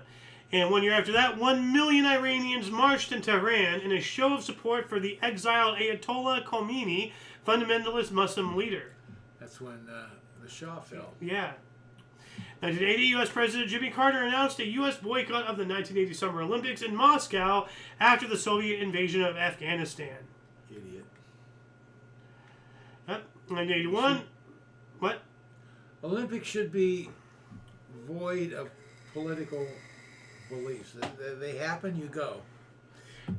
And 1 year after that, 1 million Iranians marched in Tehran in a show of support for the exiled Ayatollah Khomeini, fundamentalist Muslim leader. That's when the Shah fell. Yeah. 1980, U.S. President Jimmy Carter announced a U.S. boycott of the 1980 Summer Olympics in Moscow after the Soviet invasion of Afghanistan. Idiot. 1981, what? Olympics should be void of political beliefs. They happen, you go.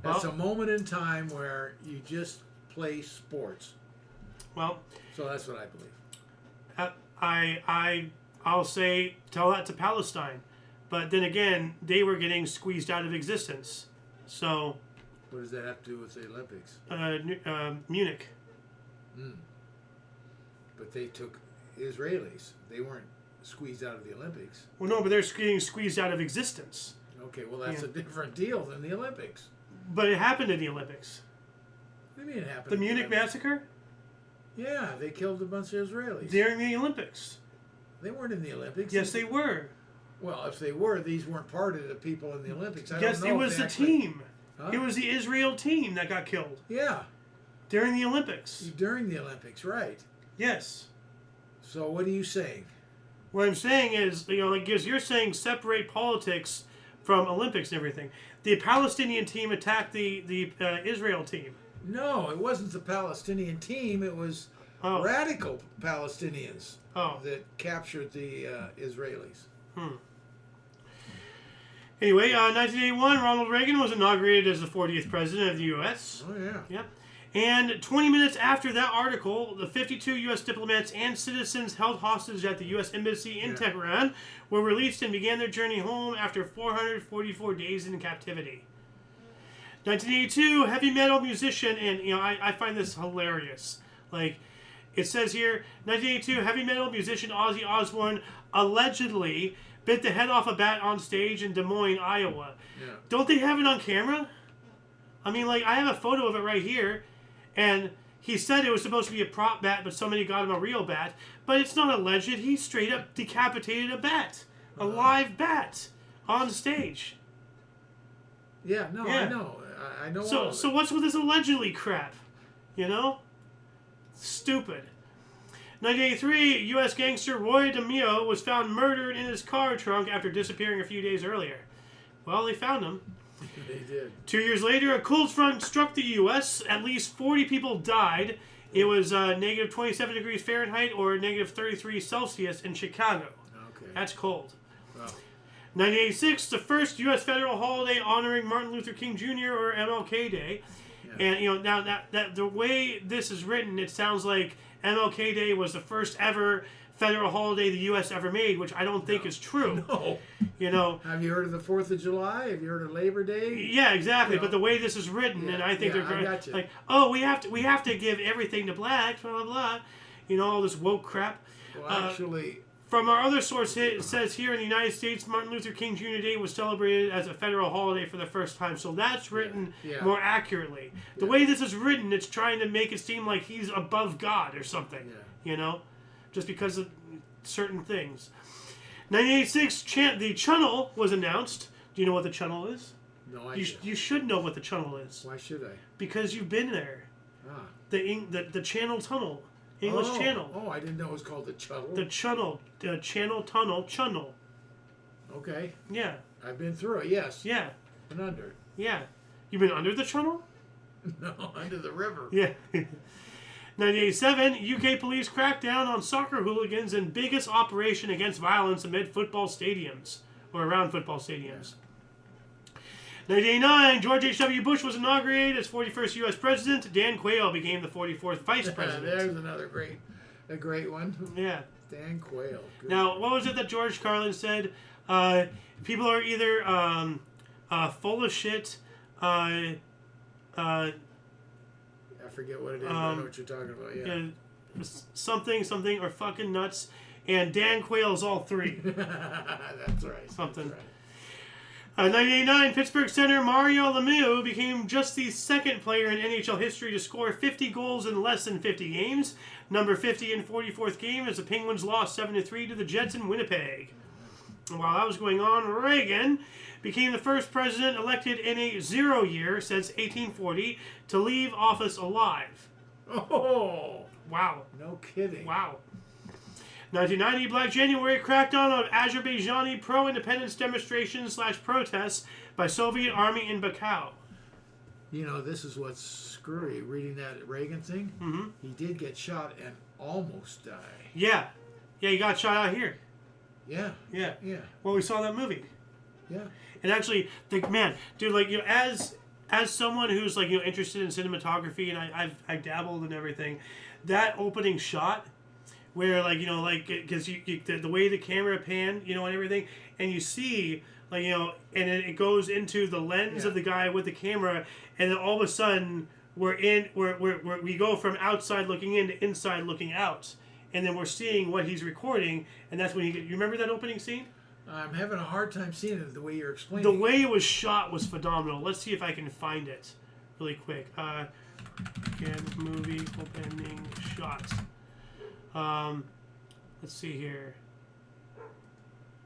That's a moment in time where you just play sports. Well, so that's what I believe. I'll say tell that to Palestine, but then again, they were getting squeezed out of existence. So, what does that have to do with the Olympics? Munich. But they took Israelis. They weren't squeezed out of the Olympics. Well, no, but they're getting squeezed out of existence. Okay, well that's a different deal than the Olympics. But it happened in the Olympics. What do you mean it happened? The Munich massacre? Yeah, they killed a bunch of Israelis. During the Olympics. They weren't in the Olympics. Yes, they were. Well, if they were, these weren't part of the people in the Olympics. Yes, it was the team. Huh? It was the Israel team that got killed. Yeah. During the Olympics. During the Olympics, right. Yes. So what are you saying? What I'm saying is, because you're saying separate politics from Olympics and everything. The Palestinian team attacked the Israel team. No, it wasn't the Palestinian team. It was radical Palestinians that captured the Israelis. Anyway, 1981, Ronald Reagan was inaugurated as the 40th president of the U.S. Oh, yeah. Yep. And 20 minutes after that article, the 52 U.S. diplomats and citizens held hostage at the U.S. Embassy in Tehran were released and began their journey home after 444 days in captivity. 1982, heavy metal musician, and I find this hilarious. It says here, 1982, heavy metal musician Ozzy Osbourne allegedly bit the head off a bat on stage in Des Moines, Iowa. Yeah. Don't they have it on camera? I have a photo of it right here. And he said it was supposed to be a prop bat, but somebody got him a real bat. But it's not alleged. He straight up decapitated a bat. A live bat. On stage. Yeah, no, yeah. I know. I know all of it. So what's with this allegedly crap? Stupid. 1983, U.S. gangster Roy DeMeo was found murdered in his car trunk after disappearing a few days earlier. Well, they found him. They did. 2 years later, a cold front struck the U.S. At least 40 people died. It was negative 27 degrees Fahrenheit or negative 33 Celsius in Chicago. Okay. That's cold. Wow. 1986, the first U.S. federal holiday honoring Martin Luther King Jr. or MLK Day. Yeah. And, now that the way this is written, it sounds like MLK Day was the first ever federal holiday the U.S. ever made, which I don't think is true. No. Have you heard of the 4th of July? Have you heard of Labor Day? Yeah, exactly. But the way this is written, and I think they're we have to give everything to blacks, blah blah blah. All this woke crap. Well, actually, From our other source, it says here in the United States, Martin Luther King Jr. Day was celebrated as a federal holiday for the first time. So that's written more accurately. The way this is written, it's trying to make it seem like he's above God or something. You know? Just because of certain things. 1986, the channel was announced. Do you know what the channel is? No idea. You should know what the channel is. Why should I? Because you've been there. Ah. The channel tunnel. English Channel. Oh, I didn't know it was called the channel. The channel. The channel tunnel. Channel. Okay. Yeah. I've been through it, yes. Yeah. And under. Yeah. You've been under the channel? No, under the river. Yeah. 1987, UK police crack down on soccer hooligans in biggest operation against violence amid football stadiums. Or around football stadiums. 1989, George H.W. Bush was inaugurated as 41st U.S. President. Dan Quayle became the 44th Vice President. There's another great one. Yeah. Dan Quayle. Good. Now, what was it that George Carlin said? People are either full of shit. I forget what it is. I know what you're talking about. Yeah. Something, or fucking nuts. And Dan Quayle's all three. That's right. Something. That's right. 1989, Pittsburgh center Mario Lemieux became just the second player in NHL history to score 50 goals in less than 50 games. Number 50 and 44th game as the Penguins lost 7-3 to the Jets in Winnipeg. And while that was going on, Reagan became the first president elected in a 0 year since 1840 to leave office alive. Oh! Wow. No kidding. Wow. 1990, Black January crackdown on Azerbaijani pro-independence demonstrations / protests by Soviet army in Baku. You know, this is what's screwy. Reading that Reagan thing, he did get shot and almost die. Yeah. Yeah, he got shot out here. Yeah. Yeah. Yeah. Well, we saw that movie. Yeah. And actually, man, dude, like, you know, as someone who's, like, you know, interested in cinematography, and I've dabbled in everything, that opening shot where, like, you know, like, because the way the camera panned, you know, and everything, and you see, like, you know, and then it goes into the lens of the guy with the camera, and then all of a sudden we go from outside looking in to inside looking out, and then we're seeing what he's recording, and that's when you remember that opening scene? I'm having a hard time seeing it the way you're explaining. The way it was shot was phenomenal. Let's see if I can find it really quick. Again, movie opening shot. Let's see here.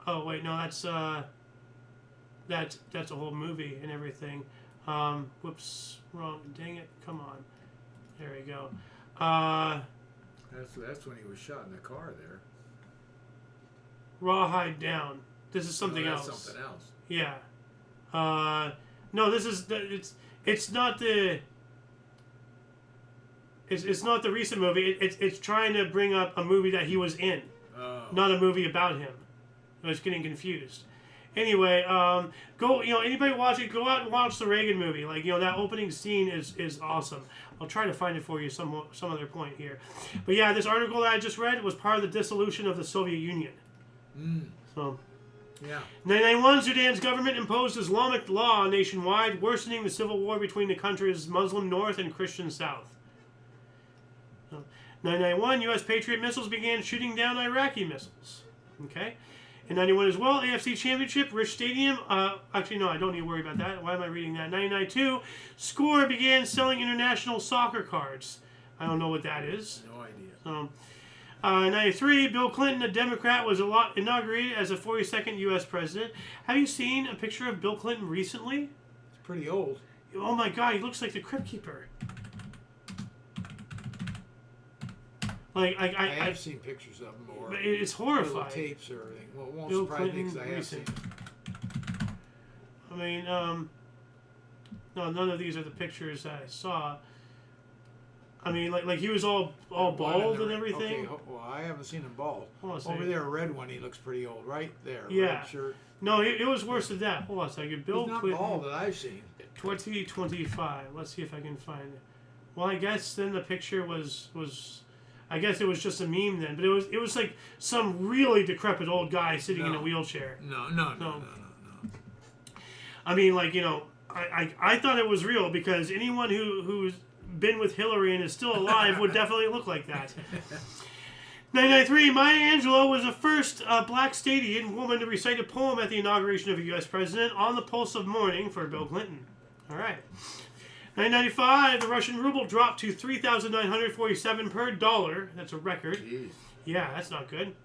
Oh wait, no, that's a whole movie and everything. Whoops, wrong. Dang it! Come on. There we go. That's when he was shot in the car there. Rawhide Down. This is something else. Something else. Yeah. No, this is it's not the. It's not the recent movie. It's trying to bring up a movie that he was in, not a movie about him. I was getting confused. Anyway, go. You know, anybody watch it? Go out and watch the Reagan movie. Like, you know, that opening scene is awesome. I'll try to find it for you some other point here. But yeah, this article that I just read was part of the dissolution of the Soviet Union. So. Yeah. 1991, Sudan's government imposed Islamic law nationwide, worsening the civil war between the country's Muslim north and Christian south. 1991, U.S. Patriot missiles began shooting down Iraqi missiles. Okay. In 91 as well, AFC Championship, Rich Stadium. Actually, no, I don't need to worry about that. Why am I reading that? 1992, Score began selling international soccer cards. I don't know what that is. No idea. 93, Bill Clinton, a Democrat, was inaugurated as the 42nd U.S. president. Have you seen a picture of Bill Clinton recently? It's pretty old. Oh my God, he looks like the Crypt Keeper. Like I have seen pictures of him, or it's horrifying. Tapes or everything. Well, it won't Bill surprise me Clinton because I have seen. I mean, no, none of these are the pictures that I saw. I mean, like he was all bald and everything. Okay, well, I haven't seen him bald. Over there, a red one. He looks pretty old, right there. Yeah. Red shirt. No, it was worse than that. Hold on a second. Bill He's not Clinton. bald that I've seen. 2025. Let's see if I can find it. Well, I guess then the picture was. I guess it was just a meme then, but it was like some really decrepit old guy sitting in a wheelchair. No. I mean, like, you know, I thought it was real because anyone who's been with Hillary and is still alive would definitely look like that. 1993, Maya Angelou was the first black Stadian woman to recite a poem at the inauguration of a U.S. president on the pulse of mourning for Bill Clinton. All right. 1995, the Russian ruble dropped to 3,947 per dollar. That's a record. Jeez. Yeah, that's not good.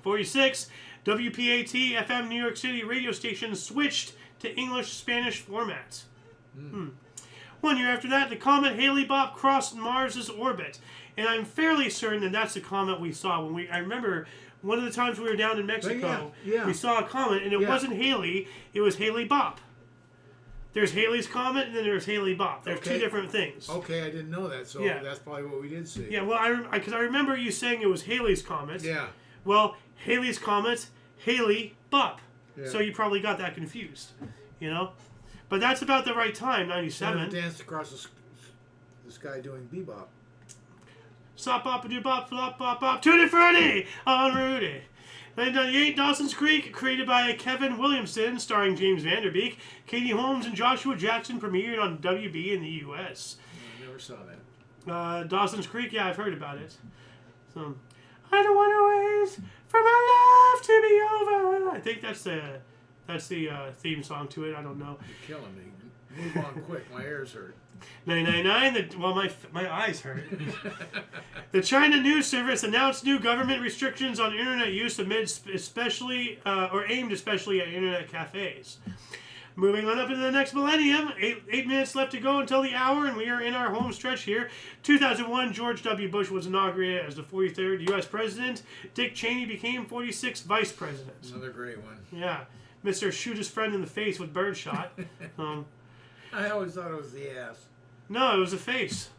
46, WPAT FM New York City radio station switched to English-Spanish formats. 1 year after that, the comet Hale-Bopp crossed Mars' orbit. And I'm fairly certain that that's the comet we saw when I remember one of the times we were down in Mexico, we saw a comet, and it wasn't Halley, it was Hale-Bopp. There's Halley's Comet, and then there's Hale-Bopp. There's two different things. Okay, I didn't know that, so that's probably what we did see. Yeah, well, because I remember you saying it was Halley's Comet. Yeah. Well, Halley's Comet, Hale-Bopp. Yeah. So you probably got that confused, you know? But that's about the right time, 97. Danced across the sky doing bebop. Sop bop do bop flop bop bop tutti frutti on Rudy. 1998, Dawson's Creek, created by Kevin Williamson, starring James Van Der Beek, Katie Holmes, and Joshua Jackson, premiered on WB in the U.S. I never saw that. Dawson's Creek, yeah, I've heard about it. So, I don't want to wait for my life to be over. I think that's the theme song to it. I don't know. You're killing me. Move on quick. My ears hurt. 1999, my eyes hurt. The China News Service announced new government restrictions on internet use aimed especially at internet cafes. Moving on up into the next millennium, 8 minutes left to go until the hour, and we are in our home stretch here. 2001, George W. Bush was inaugurated as the 43rd U.S. president. Dick Cheney became 46th vice president. Another great one. Yeah, Mr. Shoot his friend in the face with birdshot. I always thought it was the ass. No, it was a face.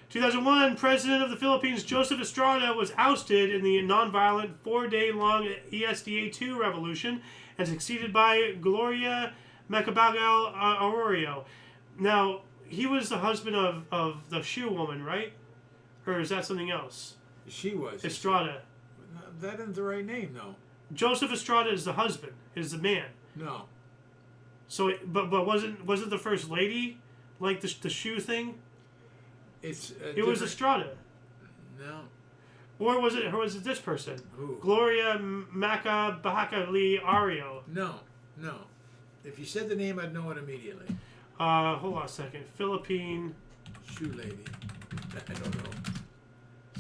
2001, President of the Philippines Joseph Estrada was ousted in the nonviolent 4-day-long ESDA-2 revolution and succeeded by Gloria Macapagal Arroyo. Now, he was the husband of the shoe woman, right? Or is that something else? She was. Estrada. That isn't the right name, though. Joseph Estrada is the husband, is the man. No. So, but wasn't the first lady like the shoe thing? It was Estrada. No. Or was it this person? Who? Gloria Macapagal Arroyo. No. If you said the name, I'd know it immediately. Hold on a second. Philippine shoe lady. I don't know.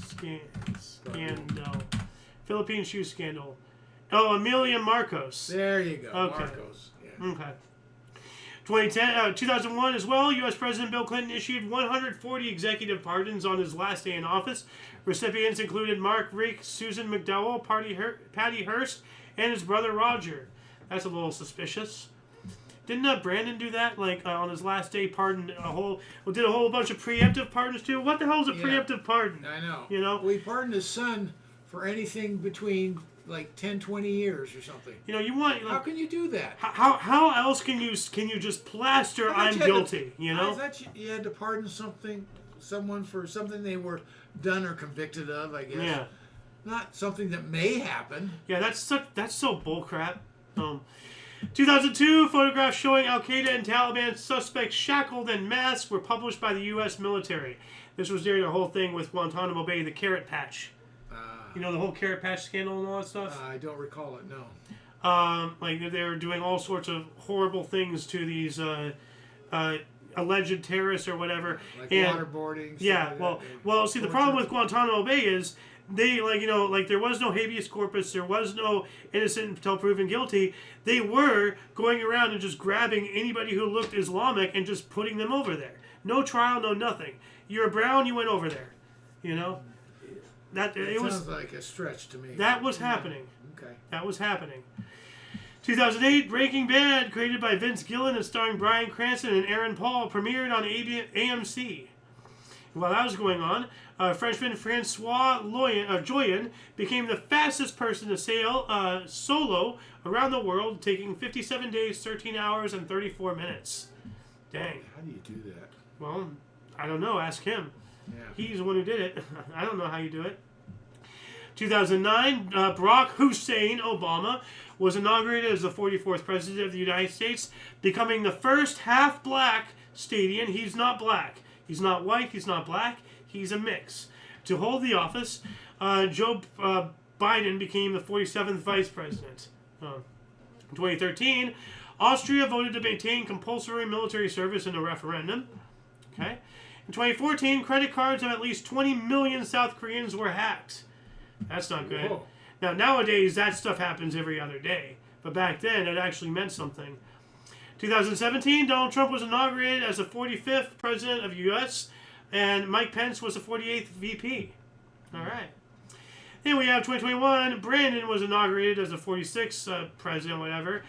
Scandal. Philippine shoe scandal. Oh, Amelia Marcos. There you go. Okay. Marcos. Yeah. Okay. 2001 as well, U.S. President Bill Clinton issued 140 executive pardons on his last day in office. Recipients included Mark Rick, Susan McDowell, Patty Hearst, and his brother Roger. That's a little suspicious. Didn't Brandon do that? On his last day, did a whole bunch of preemptive pardons too? What the hell is a preemptive pardon? I know. You know? We pardoned his son for anything between 10, 20 years or something. You know, you want... How can you do that? How else can you just plaster I'm guilty, you know? I thought you had to pardon someone for something they were done or convicted of, I guess. Yeah. Not something that may happen. Yeah, that's so bullcrap. 2002, photographs showing Al-Qaeda and Taliban suspects shackled and masked were published by the U.S. military. This was during the whole thing with Guantanamo Bay, the carrot patch. You know, the whole carrot patch scandal and all that stuff? I don't recall it, no. They were doing all sorts of horrible things to these alleged terrorists or whatever. Waterboarding. Yeah, well, see, the problem with Guantanamo Bay is they, there was no habeas corpus, there was no innocent until proven guilty. They were going around and just grabbing anybody who looked Islamic and just putting them over there. No trial, no nothing. You're brown, you went over there. You know? Sounds like a stretch to me. That was happening. Okay. That was happening. 2008, Breaking Bad, created by Vince Gillen and starring Bryan Cranston and Aaron Paul, premiered on AMC. While that was going on, Frenchman Francois Joyen became the fastest person to sail solo around the world, taking 57 days, 13 hours, and 34 minutes. Dang. How do you do that? Well, I don't know. Ask him. Yeah. He's the one who did it. I don't know how you do it. 2009, Barack Hussein Obama was inaugurated as the 44th President of the United States, becoming the first half-black Stadian. He's not black. He's not white. He's not black. He's a mix. to hold the office. Joe Biden became the 47th vice president. In 2013, Austria voted to maintain compulsory military service in a referendum. Okay. In 2014, credit cards of at least 20 million South Koreans were hacked. That's not good. Whoa. Now, nowadays, that stuff happens every other day. But back then, it actually meant something. 2017, Donald Trump was inaugurated as the 45th president of the U.S., and Mike Pence was the 48th VP. All right. Then we have 2021, Brandon was inaugurated as the 46th president, whatever.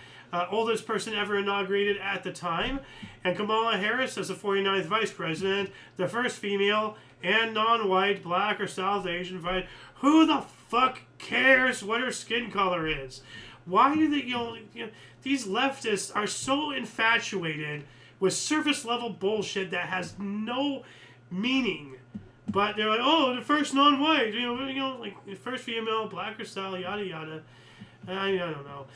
Oldest person ever inaugurated at the time. And Kamala Harris as the 49th vice president, the first female and non-white, black, or South Asian vice. Who the fuck cares what her skin color is? Why do they, these leftists are so infatuated with surface level bullshit that has no meaning. But they're like, oh, the first non-white, like the first female, black or South, yada yada. I don't know.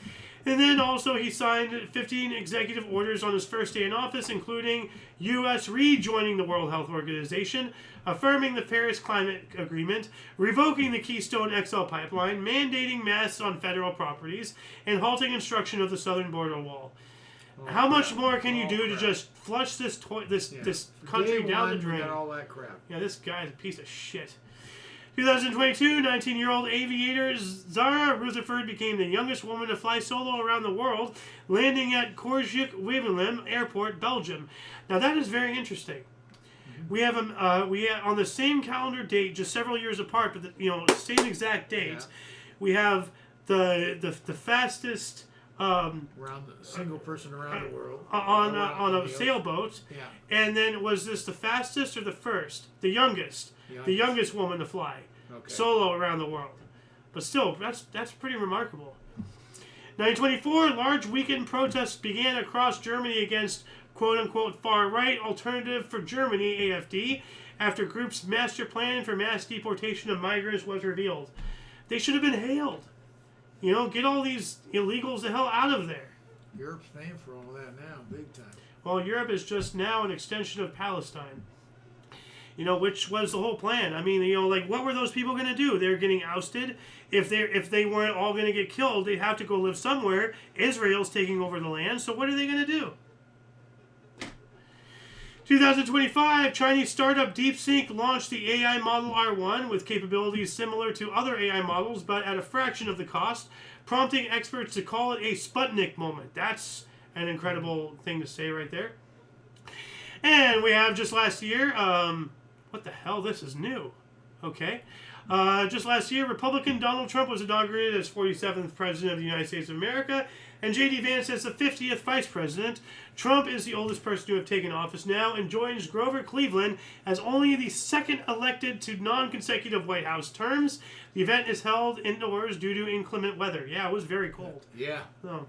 And then also he signed 15 executive orders on his first day in office, including U.S. rejoining the World Health Organization, affirming the Paris Climate Agreement, revoking the Keystone XL pipeline, mandating masks on federal properties, and halting construction of the southern border wall. How much more can you do to just flush this country down the drain? All that crap. Yeah, this guy's a piece of shit. 2022, 19-year-old aviator Zara Rutherford became the youngest woman to fly solo around the world, landing at Courgette-Wevelgem Airport, Belgium. Now that is very interesting. We have on the same calendar date, just several years apart, but same exact date. We have the fastest single person around the world on a sailboat. Yeah. And then was this the fastest or the first? The youngest. The youngest woman to fly solo around the world. But still, that's pretty remarkable. 1924, large weekend protests began across Germany against quote-unquote far-right Alternative for Germany, AFD, after group's master plan for mass deportation of migrants was revealed. They should have been hailed. Get all these illegals the hell out of there. Europe's paying for all that now, big time. Well, Europe is just now an extension of Palestine. Which was the whole plan. I mean, what were those people going to do? They're getting ousted. If they weren't all going to get killed, they'd have to go live somewhere. Israel's taking over the land, so what are they going to do? 2025, Chinese startup DeepSeek launched the AI model R1 with capabilities similar to other AI models, but at a fraction of the cost, prompting experts to call it a Sputnik moment. That's an incredible thing to say right there. And we have just last year, what the hell? This is new. Okay. Just last year, Republican Donald Trump was inaugurated as 47th President of the United States of America, and J.D. Vance as the 50th Vice President. Trump is the oldest person to have taken office now and joins Grover Cleveland as only the second elected to non-consecutive White House terms. The event is held indoors due to inclement weather. Yeah, it was very cold. Yeah. Oh.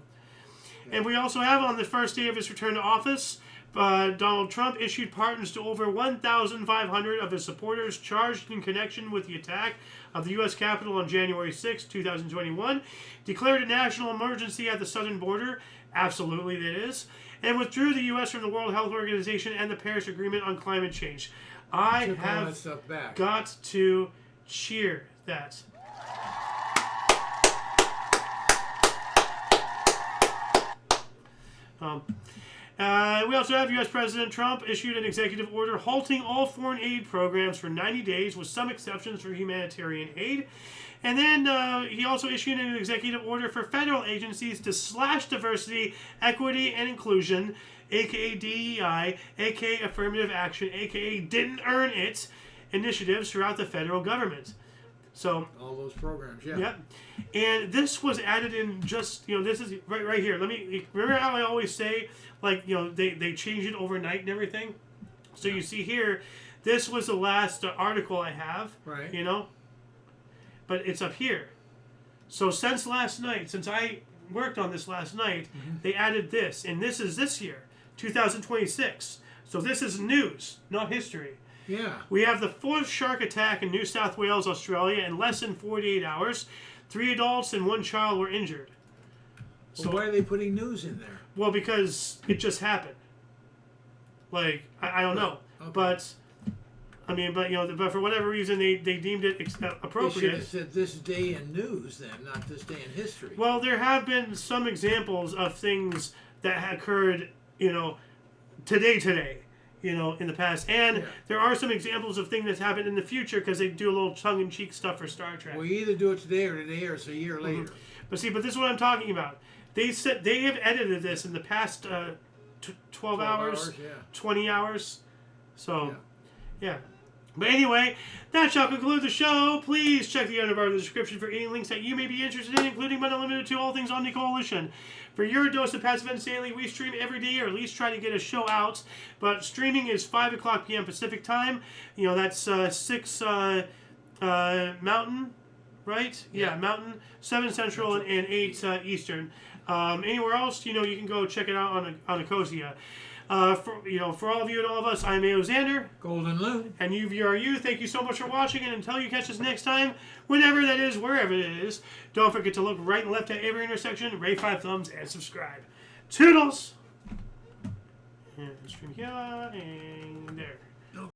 And we also have on the first day of his return to office, Donald Trump issued pardons to over 1,500 of his supporters charged in connection with the attack of the U.S. Capitol on January 6, 2021, declared a national emergency at the southern border, absolutely it is, and withdrew the U.S. from the World Health Organization and the Paris Agreement on climate change. I Took all that have stuff back. got to cheer that. We also have U.S. President Trump issued an executive order halting all foreign aid programs for 90 days with some exceptions for humanitarian aid. And then he also issued an executive order for federal agencies to slash diversity, equity, and inclusion, aka DEI, aka affirmative action, aka didn't earn it, initiatives throughout the federal government. So all those programs, yeah. Yep. And this was added in just, this is right here. Remember how I always say, they change it overnight and everything? So you see here, this was the last article I have, right? But it's up here. So since last night, since I worked on this last night, they added this. And this is this year, 2026. So this is news, not history. Yeah. We have the fourth shark attack in New South Wales, Australia, in less than 48 hours. 3 adults and 1 child were injured. So why are they putting news in there? Well, because it just happened. I don't know. Okay. But I mean, but but for whatever reason they deemed it They should appropriate. have said this day in news then, not this day in history. Well, there have been some examples of things that occurred, today, in the past, and there are some examples of things that happen in the future because they do a little tongue-in-cheek stuff for Star Trek. We either do it today or it's a year later. But see, this is what I'm talking about. They said they have edited this in the past 12 hours, 20 hours. So, yeah. But anyway, that shall conclude the show. Please check the underbar of the description for any links that you may be interested in, including but not limited to all things Omni Coalition. For your dose of past events daily, we stream every day, or at least try to get a show out. But streaming is 5 o'clock p.m. Pacific time. That's 6 Mountain, right? Yeah, Mountain, 7 Central, and 8 Eastern. Anywhere else, you can go check it out on Ecosia. For all of you and all of us, I'm Xander. Golden Loon. And you. Thank you so much for watching, and until you catch us next time, whenever that is, wherever it is, don't forget to look right and left at every intersection, rate 5 thumbs, and subscribe. Toodles! And stream here, and there.